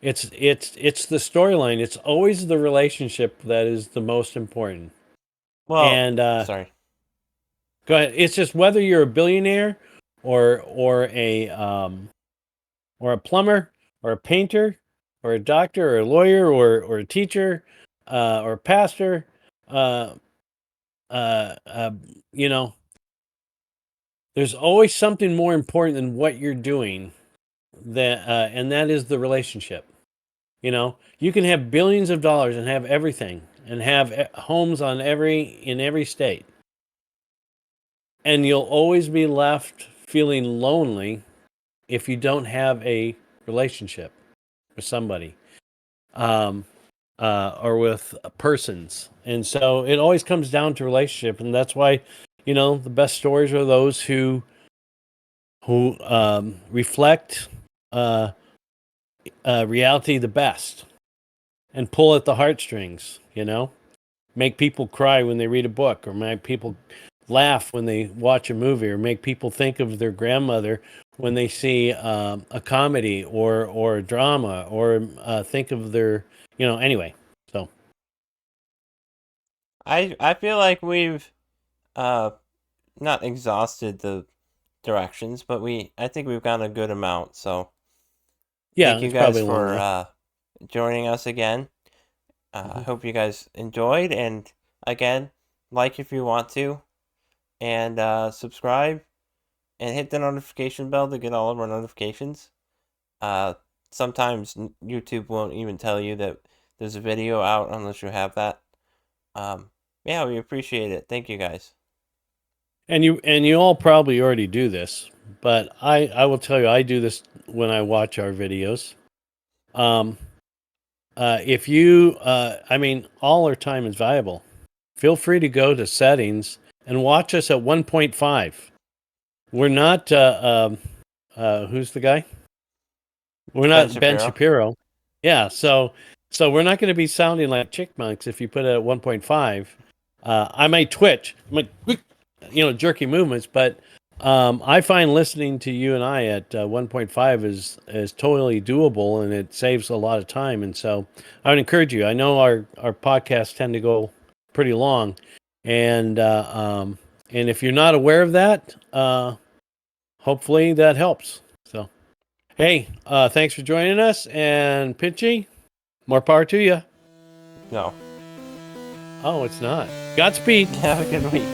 it's the storyline. It's always the relationship that is the most important. Well, and sorry. Go ahead. It's just whether you're a billionaire or a plumber or a painter or a doctor or a lawyer or a teacher or a pastor. There's always something more important than what you're doing, and that is the relationship. You can have billions of dollars and have everything and have homes in every state, and you'll always be left feeling lonely if you don't have a relationship with somebody. Or with persons. And so it always comes down to relationship. And that's why, the best stories are those who reflect reality the best and pull at the heartstrings, make people cry when they read a book, or make people laugh when they watch a movie, or make people think of their grandmother when they see a comedy or a drama, or think of their anyway. So I feel like we've not exhausted the directions, but I think we've got a good amount. So yeah, thank you it's guys probably long for enough. joining us again. I hope you guys enjoyed, and again, like if you want to, and subscribe, and hit the notification bell to get all of our notifications. Sometimes YouTube won't even tell you that there's a video out unless you have that. Yeah, we appreciate it. Thank you guys. And you all probably already do this, but I will tell you, I do this when I watch our videos. If you, all our time is valuable. Feel free to go to settings and watch us at 1.5. We're not, who's the guy? We're not Ben Shapiro. Yeah, so we're not going to be sounding like chickmunks if you put it at 1.5. I might twitch, jerky movements, but I find listening to you and I at 1.5 is totally doable, and it saves a lot of time. And so I would encourage you. I know our podcasts tend to go pretty long, and if you're not aware of that, hopefully that helps. So, hey, thanks for joining us, and Pinchy, more power to you. No. Oh, it's not. Godspeed. Have a good week.